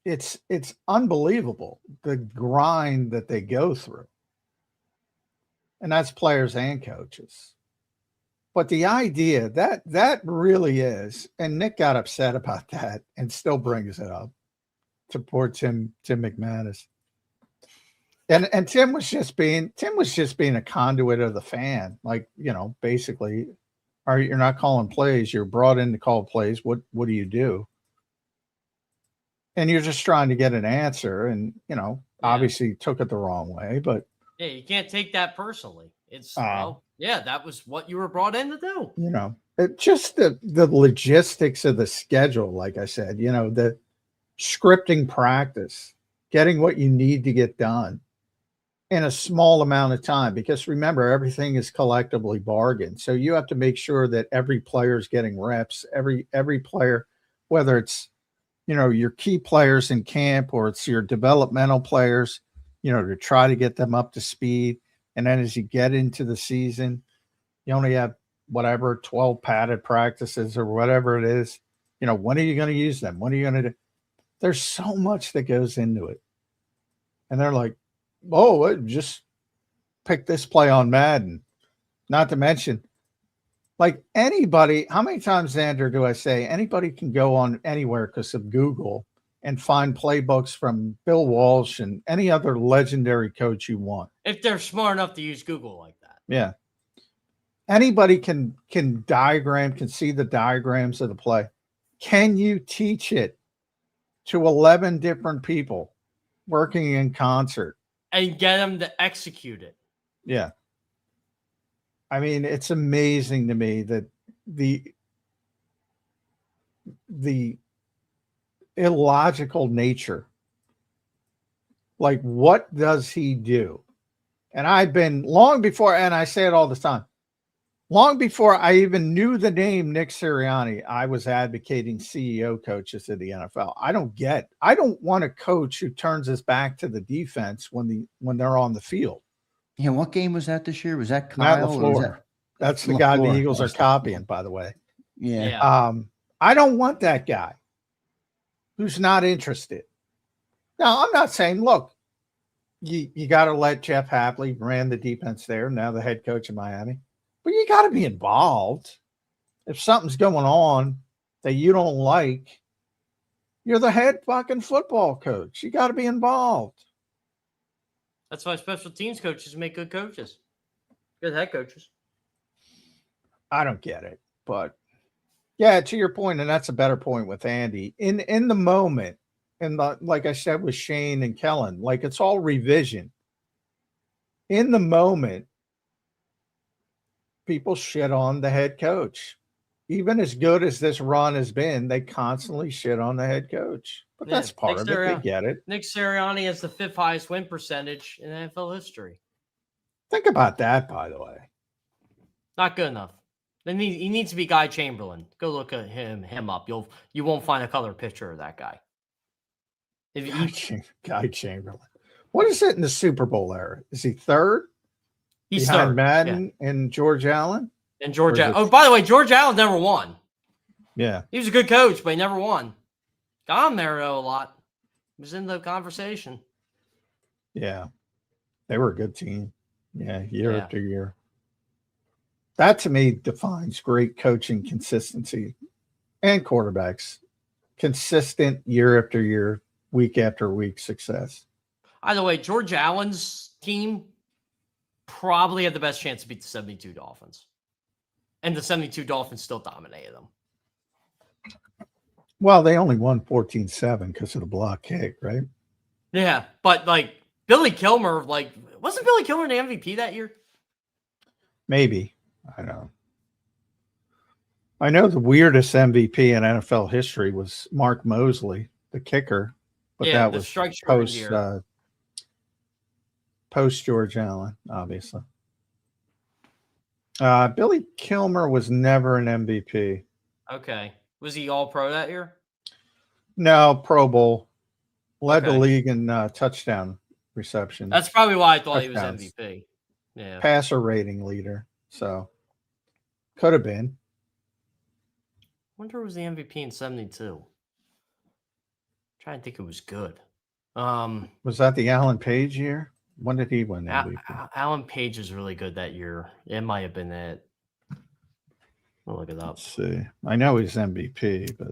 it's unbelievable the grind that they go through. And that's players and coaches. But the idea that really is, and Nick got upset about that and still brings it up to poor Tim McManus. And Tim was just being a conduit of the fan. Like, basically, you're not calling plays, you're brought in to call plays. What do you do? And you're just trying to get an answer, and obviously took it the wrong way, but yeah, you can't take that personally. It's that was what you were brought in to do. Just the logistics of the schedule, like I said, the scripting practice, getting what you need to get done in a small amount of time, because remember, everything is collectively bargained. So you have to make sure that every player is getting reps, every player, whether it's your key players in camp or it's your developmental players, to try to get them up to speed. And then as you get into the season, you only have 12 padded practices or whatever it is. When are you going to use them? When are you going to do? There's so much that goes into it. And they're like, oh, just pick this play on Madden. Not to mention, like anybody, how many times, Zander, do I say anybody can go on anywhere because of Google and find playbooks from Bill Walsh and any other legendary coach you want? If they're smart enough to use Google like that. Yeah. Anybody can diagram, can see the diagrams of the play. Can you teach it to 11 different people working in concert? And get them to execute it. Yeah. I mean, it's amazing to me that the illogical nature. Like, what does he do? And I've been long before, and I say it all the time, long before I even knew the name Nick Sirianni, I was advocating CEO coaches of the NFL. I don't want a coach who turns his back to the defense when they're on the field. Yeah, what game was that this year? Was that Kyle? Or was that That's the guy the Eagles are copying, by the way. Yeah. I don't want that guy who's not interested. Now, I'm not saying, look, you got to let Jeff Hapley ran the defense there, now the head coach of Miami. But you got to be involved. If something's going on that you don't like, you're the head fucking football coach. You got to be involved. That's why special teams coaches make good coaches. Good head coaches. I don't get it. But, yeah, to your point, and that's a better point with Andy, in the moment, like I said with Shane and Kellen, like it's all revision. In the moment, people shit on the head coach. Even as good as this run has been, they constantly shit on the head coach. But that's part of it. They get it. Nick Sirianni has the 5th highest win percentage in NFL history. Think about that, by the way. Not good enough. He needs to be Guy Chamberlain. Go look at him up. You won't find a color picture of that guy. Guy Chamberlain. What is it in the Super Bowl era? Is he third? He's behind third. Madden and George Allen? And George Allen. Oh, by the way, George Allen never won. Yeah. He was a good coach, but he never won. Got him there, though, a lot. He was in the conversation. Yeah. They were a good team. Yeah, year after year. That, to me, defines great coaching consistency and quarterbacks. Consistent year after year, week after week success. By the way, George Allen's team probably had the best chance to beat the 72 Dolphins. And the 72 Dolphins still dominated them. Well, they only won 14-7 because of the block kick, right? Yeah, but like Billy Kilmer, wasn't Billy Kilmer the MVP that year? Maybe. I don't know. I know the weirdest MVP in NFL history was Mark Mosley, the kicker, but that was post George Allen, obviously. Billy Kilmer was never an MVP. Okay. Was he all pro that year? No, Pro Bowl. Led the league in touchdown reception. That's probably why I thought he was MVP. Yeah. Passer rating leader. So could have been. Wonder who was the MVP in 72. trying to think who was good. Was that the Alan Page year? When did he win MVP? Alan Page was really good that year. It might have been it. We'll look it up. Let's see. I know he's MVP, but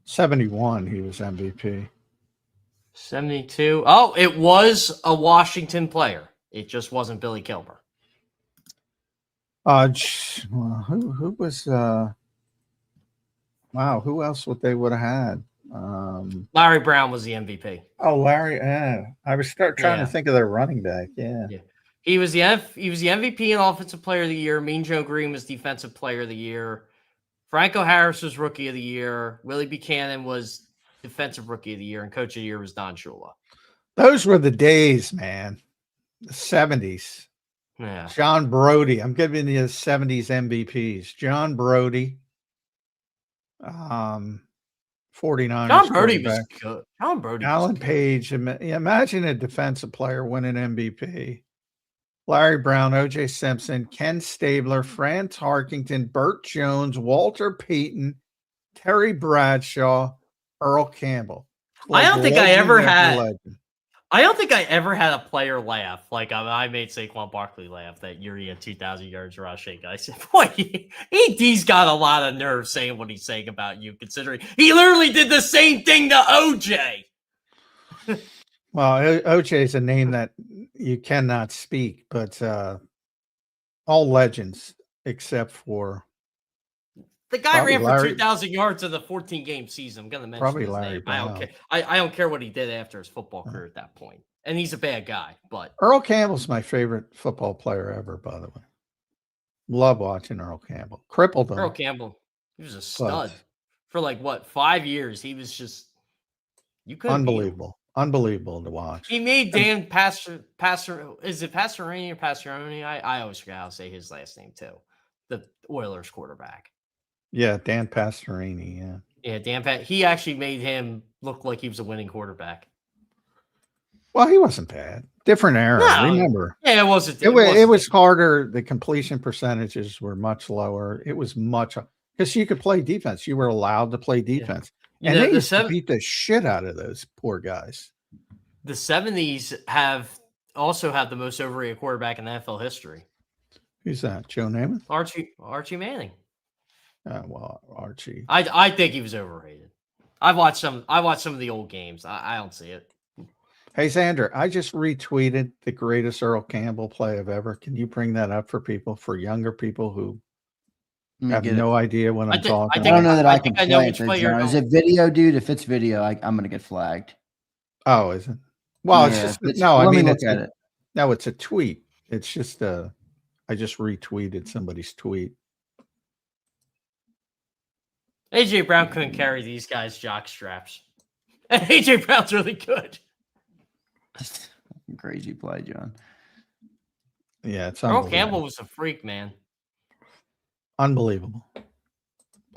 71 he was MVP. 72. Oh, it was a Washington player. It just wasn't Billy Kilmer. Who was wow, who else would they would have had? Larry Brown was the MVP. Oh, Larry, I was trying to think of their running back. Yeah. He was the MVP and Offensive Player of the Year. Mean Joe Green was Defensive Player of the Year. Franco Harris was Rookie of the Year. Willie Buchanan was Defensive Rookie of the Year, and Coach of the Year was Don Shula. Those were the days, man. The 70s. Yeah. John Brody. I'm giving you the 70s MVPs. John Brody. 49ers. John Brody was good. John Brody. Alan Page. Imagine a defensive player winning MVP. Larry Brown, O.J. Simpson, Ken Stabler, Franz Harkington, Burt Jones, Walter Payton, Terry Bradshaw, Earl Campbell. I don't think I ever had a player laugh like I made Saquon Barkley laugh that year he had 2,000 yards rushing. I said, boy, he's got a lot of nerve saying what he's saying about you, considering he literally did the same thing to OJ. Well, OJ is a name that you cannot speak, but all legends except for the guy ran for 2,000 yards in the 14-game season. I'm going to mention his name. I don't care. I don't care what he did after his football career at that point. And he's a bad guy, but Earl Campbell's my favorite football player ever, by the way. Love watching Earl Campbell. Crippled him. Earl Campbell, he was a stud for 5 years. He was just unbelievable. Unbelievable to watch. He made Dan Passer. Is it Passerini or Passeroni? I always forget how to say his last name too. The Oilers quarterback. Yeah, Dan Passerini. Yeah. Yeah, Dan. He actually made him look like he was a winning quarterback. Well, he wasn't bad. Different era. No. Remember? Yeah, it wasn't. It was harder. The completion percentages were much lower. It was much because you could play defense. You were allowed to play defense. Yeah. And they used to beat the shit out of those poor guys. The 70s also had the most overrated quarterback in NFL history. Who's that? Joe Namath? Archie Manning. Well, Archie. I think he was overrated. I watched some of the old games. I don't see it. Hey, Zander, I just retweeted the greatest Earl Campbell play of ever. Can you bring that up for younger people who have no idea what I'm talking about? I don't know that I can play it. Is it video, dude? If it's video, I'm going to get flagged. Oh, is it? Well, it's a tweet. It's just I just retweeted somebody's tweet. AJ Brown couldn't carry these guys' jock straps. And AJ Brown's really good. Crazy play, John. Yeah, it's Earl Campbell was a freak, man. Unbelievable.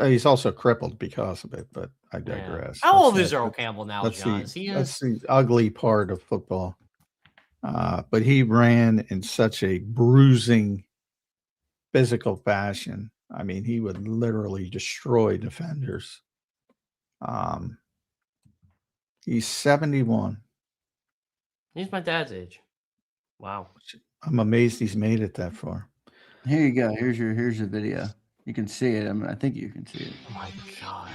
He's also crippled because of it, but I digress. How old is Earl Campbell now, John? That's the ugly part of football. But he ran in such a bruising physical fashion. I mean, he would literally destroy defenders. He's 71. He's my dad's age. Wow. I'm amazed he's made it that far. Here you go. Here's your video. You can see it. I think you can see it. Oh my God.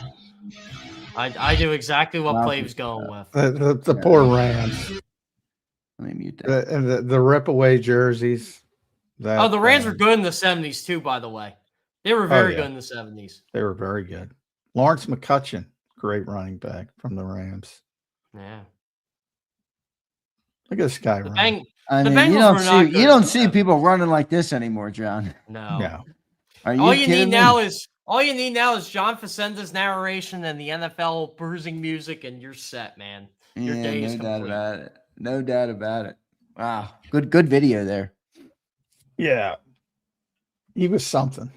I knew exactly what play he was going with. The poor Rams. Let me mute that. The rip-away jerseys. The Rams were good in the 70s too, by the way. They were very good in the 70s. They were very good. Lawrence McCutcheon, great running back from the Rams. Yeah. Look at this guy running. You don't see people running like this anymore, John. No. All you need now is John Facenda's narration and the NFL bruising music, and you're set, man. Your day is complete. No doubt about it. Wow. Good video there. Yeah. He was something.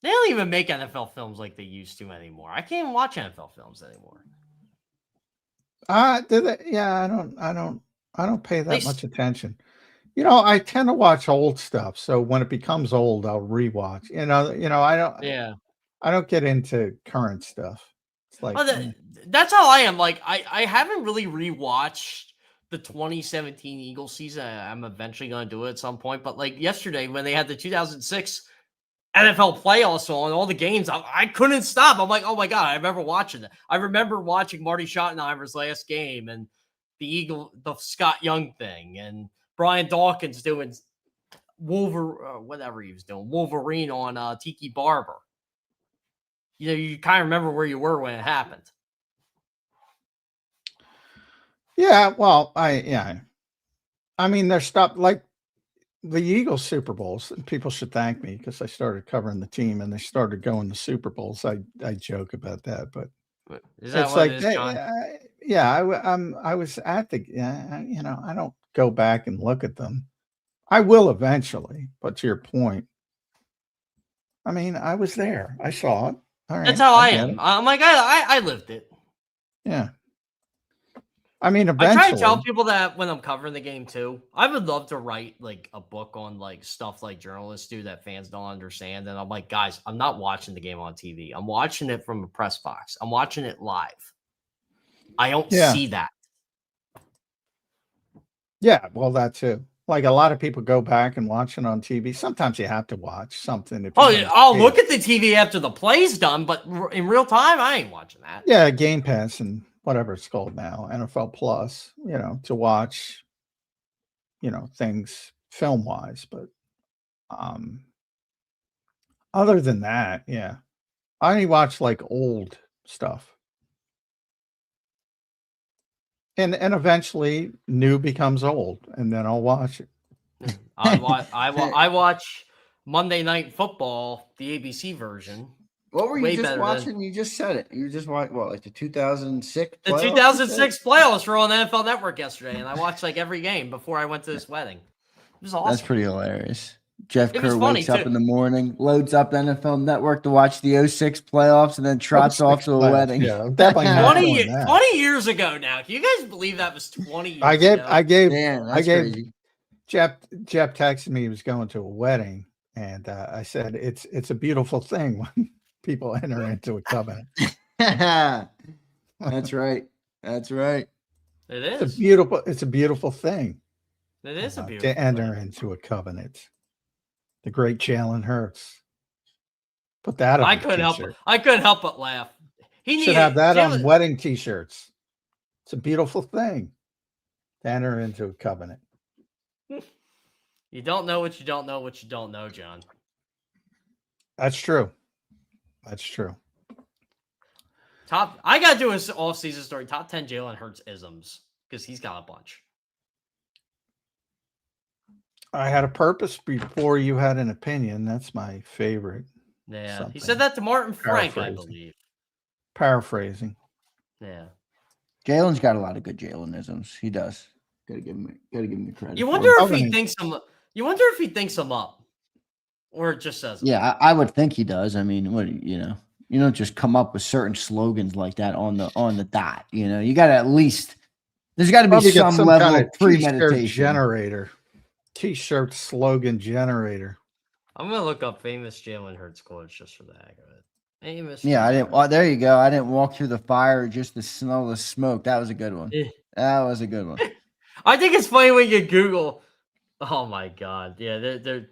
They don't even make NFL films like they used to anymore. I can't even watch NFL films anymore. Yeah, I don't pay that much attention. I tend to watch old stuff. So when it becomes old, I'll rewatch. I don't get into current stuff. It's like that's how I am. Like I haven't really rewatched the 2017 Eagles season. I'm eventually going to do it at some point. But like yesterday when they had the 2006 NFL playoffs on all the games, I couldn't stop. I'm like, oh my God, I remember watching that. I remember watching Marty Schottenheimer's last game and the Scott Young thing and Brian Dawkins doing whatever he was doing, Wolverine on Tiki Barber. You know, you kind of remember where you were when it happened. Yeah, well, I mean, they're stopped like the Eagles Super Bowls, and people should thank me because I started covering the team and they started going to Super Bowls. I joke about that, but is that it's what like, it is, John? I was at the, I don't go back and look at them. I will eventually, but to your point, I mean, I was there. I saw it. All right, that's how I am. it. I'm like, I lived it. Yeah. I mean, I eventually. try to tell people that when I'm covering the game too. I would love to write like a book on like stuff like journalists do that fans don't understand. And I'm like, guys, I'm not watching the game on TV. I'm watching it from a press box. I'm watching it live. I don't see that. Yeah, well, that too. Like a lot of people go back and watch it on TV. Sometimes you have to watch something. I'll look at the TV after the play's done, but in real time, I ain't watching that. Yeah, Game Pass and whatever it's called now, NFL Plus, to watch, things film-wise. But other than that, yeah, I only watch like old stuff. And eventually new becomes old, and then I'll watch it. I watch Monday Night Football, the ABC version. What were you just watching? You just said it. You just watched like the 2006 playoffs? The 2006 playoffs were on the NFL Network yesterday, and I watched like every game before I went to this wedding. It was awesome. That's pretty hilarious. Jeff Kerr wakes up in the morning, loads up NFL Network to watch the 06 playoffs, and then trots off to a wedding. Yeah, definitely 20 years ago now. Can you guys believe that was 20 years ago? I gave crazy. Jeff texted me he was going to a wedding, and I said it's a beautiful thing when people enter into a covenant. That's right. That's right. It is. It's a beautiful thing. It is a beautiful to enter into a covenant. The great Jalen Hurts. Put that on. I couldn't help but laugh. He should have that on wedding t-shirts. It's a beautiful thing to enter into a covenant. You don't know what you don't know what you don't know, John. That's true. That's true. I got to do an off-season story. Top 10 Jalen Hurts isms because he's got a bunch. I had a purpose before you had an opinion. That's my favorite. Yeah, something. He said that to Martin Frank, I believe. Paraphrasing. Yeah, Jalen's got a lot of good Jalenisms. He does. Gotta give him the credit. You wonder if he thinks them. You wonder if he thinks them up, or it just says. Yeah, I would think he does. I mean, you don't just come up with certain slogans like that on the dot. You got to at least. There's got to be some level kind of premeditation. T-shirt slogan generator. I'm gonna look up famous Jalen Hurts quotes just for the heck of it. Famous. Yeah, I didn't. Well, there you go. I didn't walk through the fire just to smell the smoke. That was a good one. That was a good one. I think it's funny when you Google. Oh my God! Yeah, they're.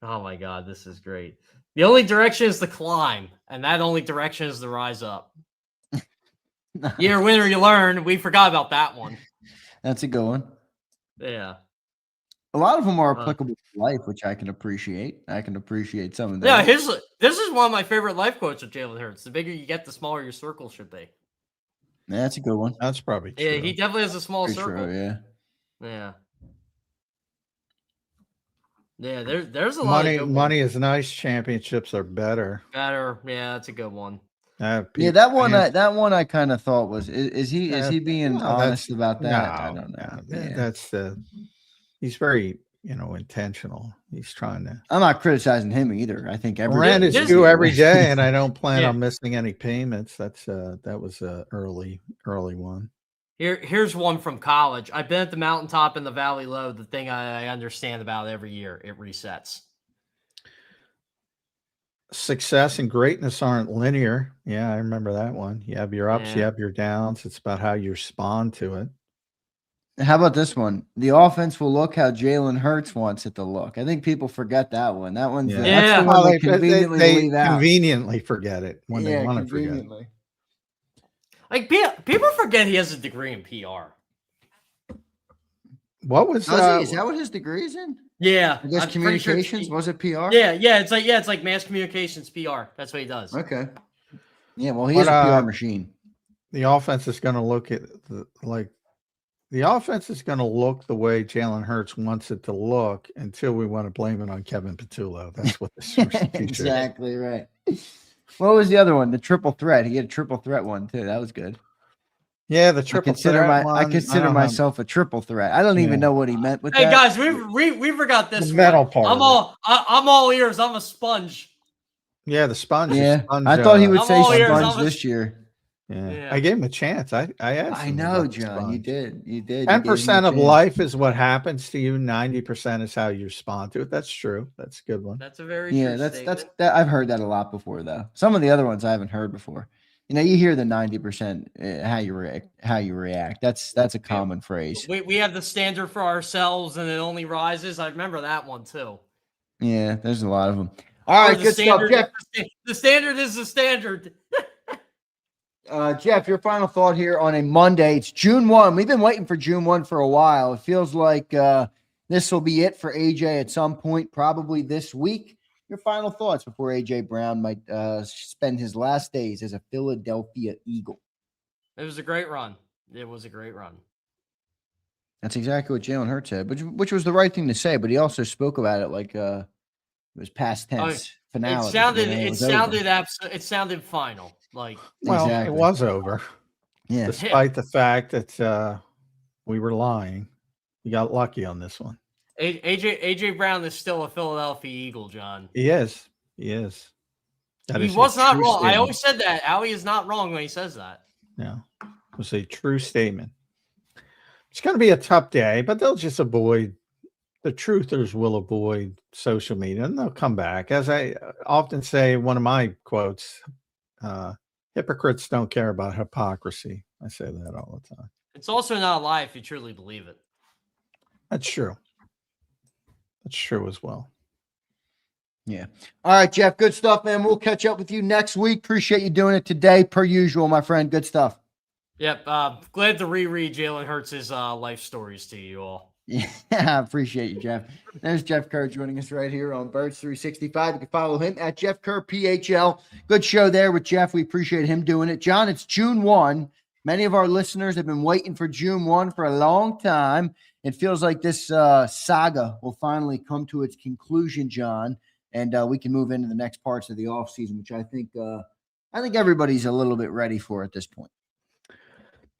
Oh my God! This is great. The only direction is to climb, and that only direction is to rise up. Year winner, you learn. We forgot about that one. That's a good one. Yeah. A lot of them are applicable to life, which I can appreciate. I can appreciate some of them. Yeah, this is one of my favorite life quotes of Jalen Hurts. The bigger you get, the smaller your circle should be. Yeah, that's a good one. That's probably true. Yeah, he definitely has a small circle. True, yeah. Yeah, there's a lot of good money is nice. Championships are better. Yeah, that's a good one. That one I kind of thought was is he being honest about that? I don't know. He's very intentional. He's trying to. I'm not criticizing him either. I think rent is due every day, and I don't plan on missing any payments. That was a early one. Here's one from college. I've been at the mountaintop and the valley low. The thing I understand about every year, it resets. success and greatness aren't linear. Yeah, I remember that one. You have your ups, you have your downs. It's about how you respond to it. How about this one? The offense will look how Jalen Hurts wants it to look. I think people forget that one. That one's that's the one they conveniently leave out. Conveniently forget it when they want to forget it. Like people forget he has a degree in PR. What was is that what his degree is in? Yeah, I guess communications. Was it PR? Yeah, it's like mass communications PR. That's what he does. Okay. Yeah, well, he is a PR machine. The offense is going to look at the offense is going to look the way Jalen Hurts wants it to look until we want to blame it on Kevin Patullo. That's what this exactly right. What was the other one? The triple threat. He had a triple threat one too. That was good. Yeah, the triple threat. I consider myself a triple threat. I don't even know what he meant with that. Hey guys, we forgot this the metal part. I'm all ears. I'm a sponge. Yeah, the sponge. Yeah, I thought he would say sponge this year. Yeah. I gave him a chance. I asked. I know, John. You did. 10% of life is what happens to you. 90% is how you respond to it. That's true. That's a good one. That's a very true that's I've heard that a lot before though. Some of the other ones I haven't heard before. You know, you hear the 90% how you react. That's a common phrase. We have the standard for ourselves, and it only rises. I remember that one too. Yeah, there's a lot of them. All right, good stuff, Jeff. The standard is the standard. Jeff, your final thought here on a Monday. It's June 1. We've been waiting for June 1 for a while. It feels like this will be it for AJ at some point, probably this week. Your final thoughts before AJ Brown might spend his last days as a Philadelphia Eagle. It was a great run. It was a great run. That's exactly what Jalen Hurts said, which was the right thing to say, but he also spoke about it like it was past tense finale. It sounded final. Like, well, exactly. It was over. Yeah. Despite the fact that we were lying, we got lucky on this one. AJ Brown is still a Philadelphia Eagle, John. He is. He was not wrong. Statement. I always said that. Howie is not wrong when he says that. Yeah. It was a true statement. It's going to be a tough day, but they'll just avoid the truthers will avoid social media and they'll come back. As I often say, one of my quotes, hypocrites don't care about hypocrisy. I say that all the time. It's also not a lie if you truly believe it. That's true. That's true as well. Yeah. All right, Jeff. Good stuff, man. We'll catch up with you next week. Appreciate you doing it today, per usual, my friend. Good stuff. Yep. Glad to reread Jalen Hurts' life stories to you all. Yeah, I appreciate you, Jeff. There's Jeff Kerr joining us right here on Birds 365. You can follow him at Jeff Kerr PHL. Good show there with Jeff. We appreciate him doing it. John, it's June 1. Many of our listeners have been waiting for June 1 for a long time. It feels like this saga will finally come to its conclusion, John, and we can move into the next parts of the offseason, which I think everybody's a little bit ready for at this point.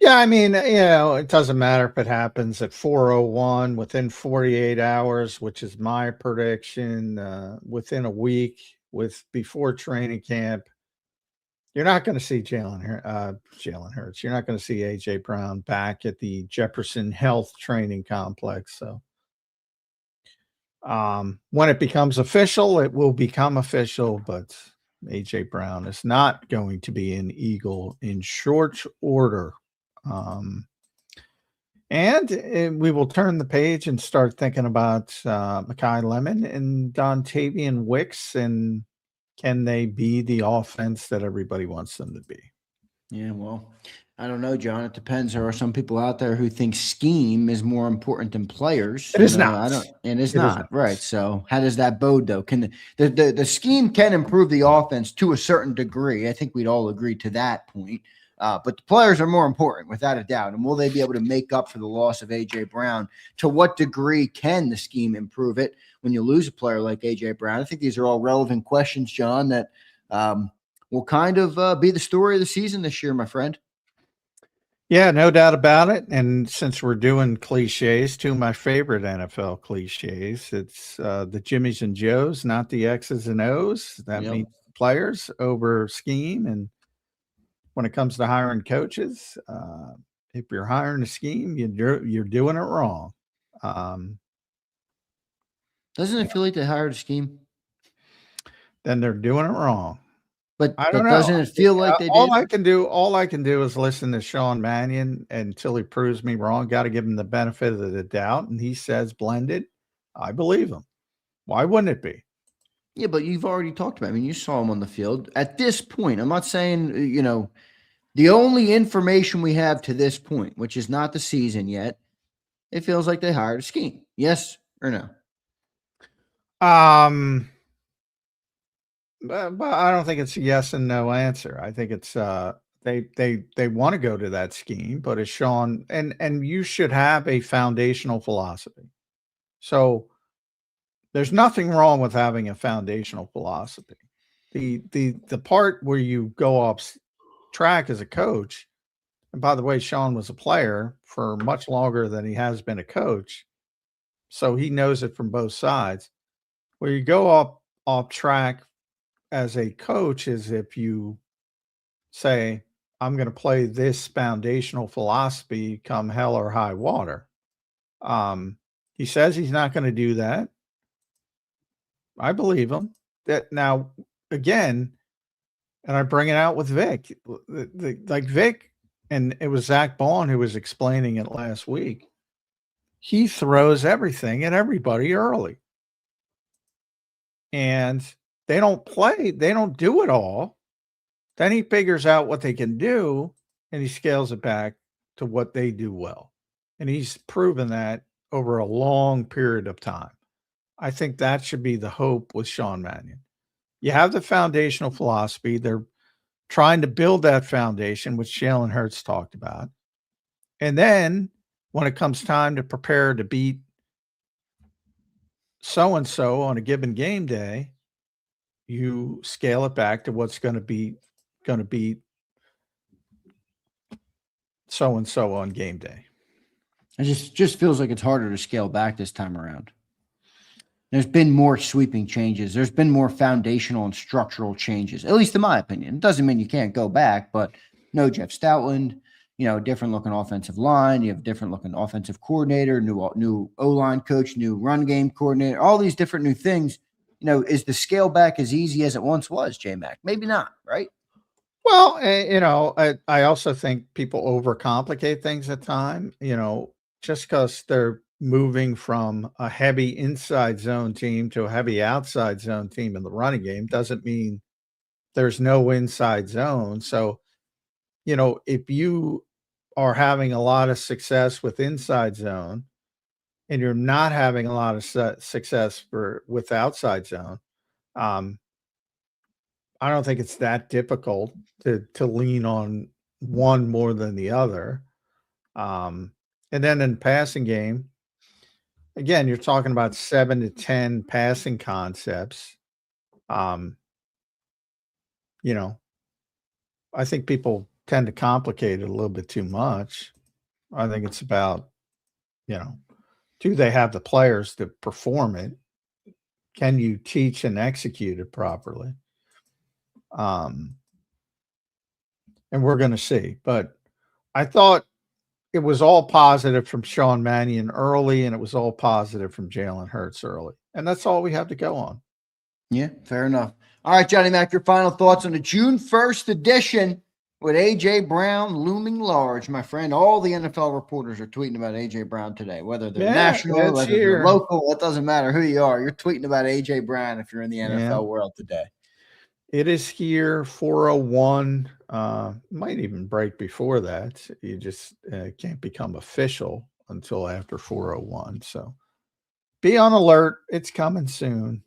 Yeah, I mean, it doesn't matter if it happens at 4:01 within 48 hours, which is my prediction, within a week before training camp. You're not going to see Jalen Hurts. You're not going to see AJ Brown back at the Jefferson Health Training Complex. So when it becomes official, it will become official, but AJ Brown is not going to be an Eagle in short order. And we will turn the page and start thinking about Mekhi Lemon and Dontavian Wicks, and can they be the offense that everybody wants them to be? Yeah, well, I don't know, John. It depends. There are some people out there who think scheme is more important than players. It is not. It's not. Right. So how does that bode, though? Can the scheme can improve the offense to a certain degree? I think we'd all agree to that point. But the players are more important, without a doubt. And will they be able to make up for the loss of A.J. Brown? To what degree can the scheme improve it when you lose a player like A.J. Brown? I think these are all relevant questions, John, that will kind of be the story of the season this year, my friend. Yeah, no doubt about it. And since we're doing cliches, two of my favorite NFL cliches, it's the Jimmies and Joes, not the X's and O's. That means players over scheme. And when it comes to hiring coaches, if you're hiring a scheme, you're doing it wrong. Doesn't it feel like they hired a scheme? then they're doing it wrong. But I don't know. Doesn't it feel like they did? All I can do is listen to Sean Mannion until he proves me wrong. Got to give him the benefit of the doubt. And he says blended. I believe him. Why wouldn't it be? Yeah, but you've already talked about it. I mean, you saw him on the field. At this point, I'm not saying, the only information we have to this point, which is not the season yet, it feels like they hired a scheme. Yes or no? But I don't think it's a yes and no answer. I think it's they want to go to that scheme, but as Sean and you should have a foundational philosophy. So there's nothing wrong with having a foundational philosophy. The part where you go off track as a coach, and by the way, Sean was a player for much longer than he has been a coach, so he knows it from both sides. Where you go off track as a coach is if you say, I'm going to play this foundational philosophy come hell or high water. He says he's not going to do that. I believe him. That now, again, and I bring it out with Vic, like Vic, and it was Zach Bond who was explaining it last week. He throws everything at everybody early. And they don't do it all. Then he figures out what they can do and he scales it back to what they do well. And he's proven that over a long period of time. I think that should be the hope with Sean Mannion. You have the foundational philosophy. They're trying to build that foundation, which Jalen Hurts talked about. And then when it comes time to prepare to beat so-and-so on a given game day, you scale it back to what's going to be so-and-so on game day. It just feels like it's harder to scale back this time around. There's been more sweeping changes. There's been more foundational and structural changes, at least in my opinion. It doesn't mean you can't go back, but no Jeff Stoutland, different looking offensive line. You have different looking offensive coordinator, new O-line coach, new run game coordinator, all these different new things. Is the scale back as easy as it once was, J-Mac? Maybe not, right? Well, I also think people overcomplicate things at times. Just because they're moving from a heavy inside zone team to a heavy outside zone team in the running game doesn't mean there's no inside zone. So, if you are having a lot of success with inside zone and you're not having a lot of success with outside zone, I don't think it's that difficult to lean on one more than the other. And then in passing game, again, you're talking about 7 to 10 passing concepts. I think people tend to complicate it a little bit too much. I think it's about, do they have the players to perform it? Can you teach and execute it properly? And we're going to see. But I thought it was all positive from Sean Mannion early, and it was all positive from Jalen Hurts early. And that's all we have to go on. Yeah, fair enough. All right, Johnny Mac, your final thoughts on the June 1st edition with A.J. Brown looming large, my friend. All the NFL reporters are tweeting about A.J. Brown today, whether they're national, whether they're local, it doesn't matter who you are. You're tweeting about A.J. Brown if you're in the NFL world today. It is here, 4:01. Might even break before that. You just can't become official until after 4:01. So be on alert. It's coming soon.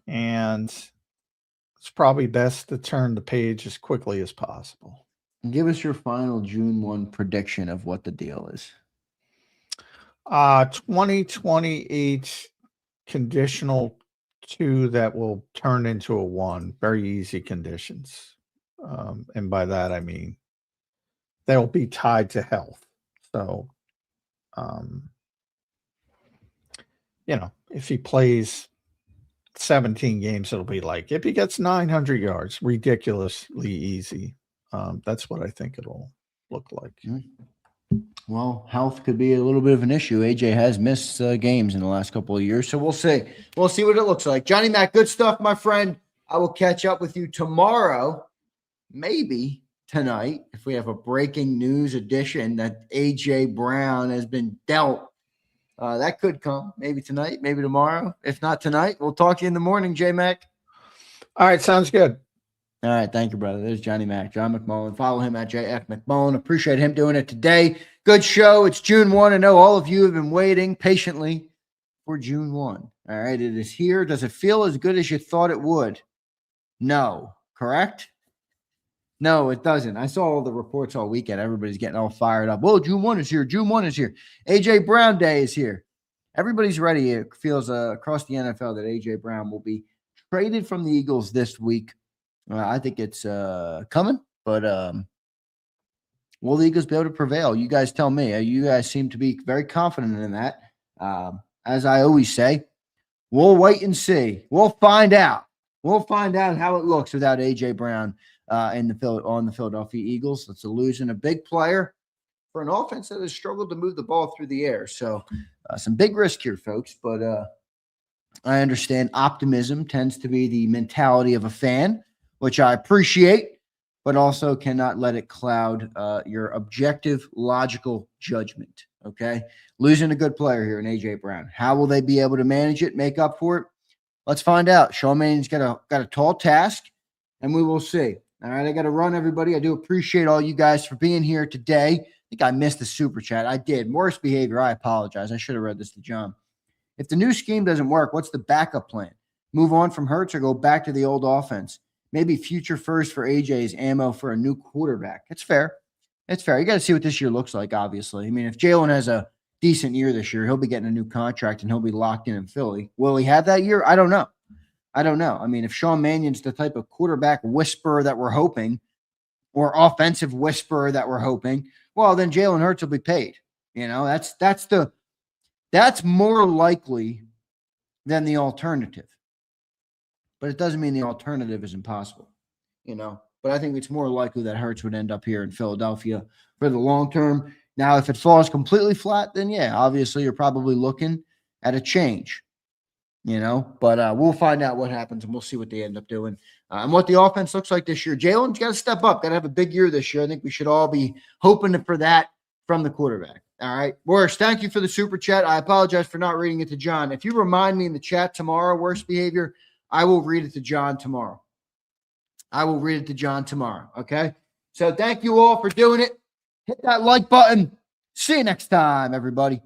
And it's probably best to turn the page as quickly as possible. Give us your final June 1 prediction of what the deal is. 2028 conditional 2 that will turn into a 1. Very easy conditions. And by that, I mean, they'll be tied to health. So, if he plays 17 games, it'll be like, if he gets 900 yards, ridiculously easy. That's what I think it'll look like. well, health could be a little bit of an issue. AJ has missed games in the last couple of years, so we'll see. We'll see what it looks like. Johnny Mac, good stuff, my friend. I will catch up with you tomorrow, maybe tonight, if we have a breaking news edition that AJ Brown has been dealt. That could come maybe tonight, maybe tomorrow. If not tonight, we'll talk to you in the morning, J-Mac. All right, sounds good. All right, thank you, brother. There's Johnny Mac, John McMullen. Follow him at JF McMullen. Appreciate him doing it today. Good show. It's June 1. I know all of you have been waiting patiently for June 1. All right, it is here. Does it feel as good as you thought it would? No, correct? No, it doesn't. I saw all the reports all weekend. Everybody's getting all fired up. Oh, June 1 is here. June 1 is here. AJ Brown Day is here. Everybody's ready. It feels across the NFL that AJ Brown will be traded from the Eagles this week. I think it's coming, but will the Eagles be able to prevail? You guys tell me. You guys seem to be very confident in that. As I always say, we'll wait and see. We'll find out. We'll find out how it looks without AJ Brown on the Philadelphia Eagles. It's losing a big player for an offense that has struggled to move the ball through the air. So some big risk here, folks. But I understand optimism tends to be the mentality of a fan, which I appreciate, but also cannot let it cloud your objective, logical judgment, okay? Losing a good player here in A.J. Brown. How will they be able to manage it, make up for it? Let's find out. Sean Mannion's got a tall task, and we will see. All right, I got to run, everybody. I do appreciate all you guys for being here today. I think I missed the super chat. I did. Worst behavior. I apologize. I should have read this to John. If the new scheme doesn't work, what's the backup plan? Move on from Hurts or go back to the old offense? Maybe future first for AJ's ammo for a new quarterback. It's fair. It's fair. You got to see what this year looks like, obviously. I mean, if Jalen has a decent year this year, he'll be getting a new contract and he'll be locked in Philly. Will he have that year? I don't know. I mean, if Sean Mannion's the type of quarterback whisperer that we're hoping or offensive whisperer that we're hoping, well, then Jalen Hurts will be paid. You know, that's more likely than the alternative. But it doesn't mean the alternative is impossible, you know. But I think it's more likely that Hurts would end up here in Philadelphia for the long term. Now, if it falls completely flat, then yeah, obviously you're probably looking at a change, you know. But we'll find out what happens, and we'll see what they end up doing and what the offense looks like this year. Jalen's got to step up, got to have a big year this year. I think we should all be hoping for that from the quarterback. All right, Worst, thank you for the super chat. I apologize for not reading it to John. If you remind me in the chat tomorrow, worst behavior, I will read it to John tomorrow. Okay? So thank you all for doing it. Hit that like button. See you next time, everybody.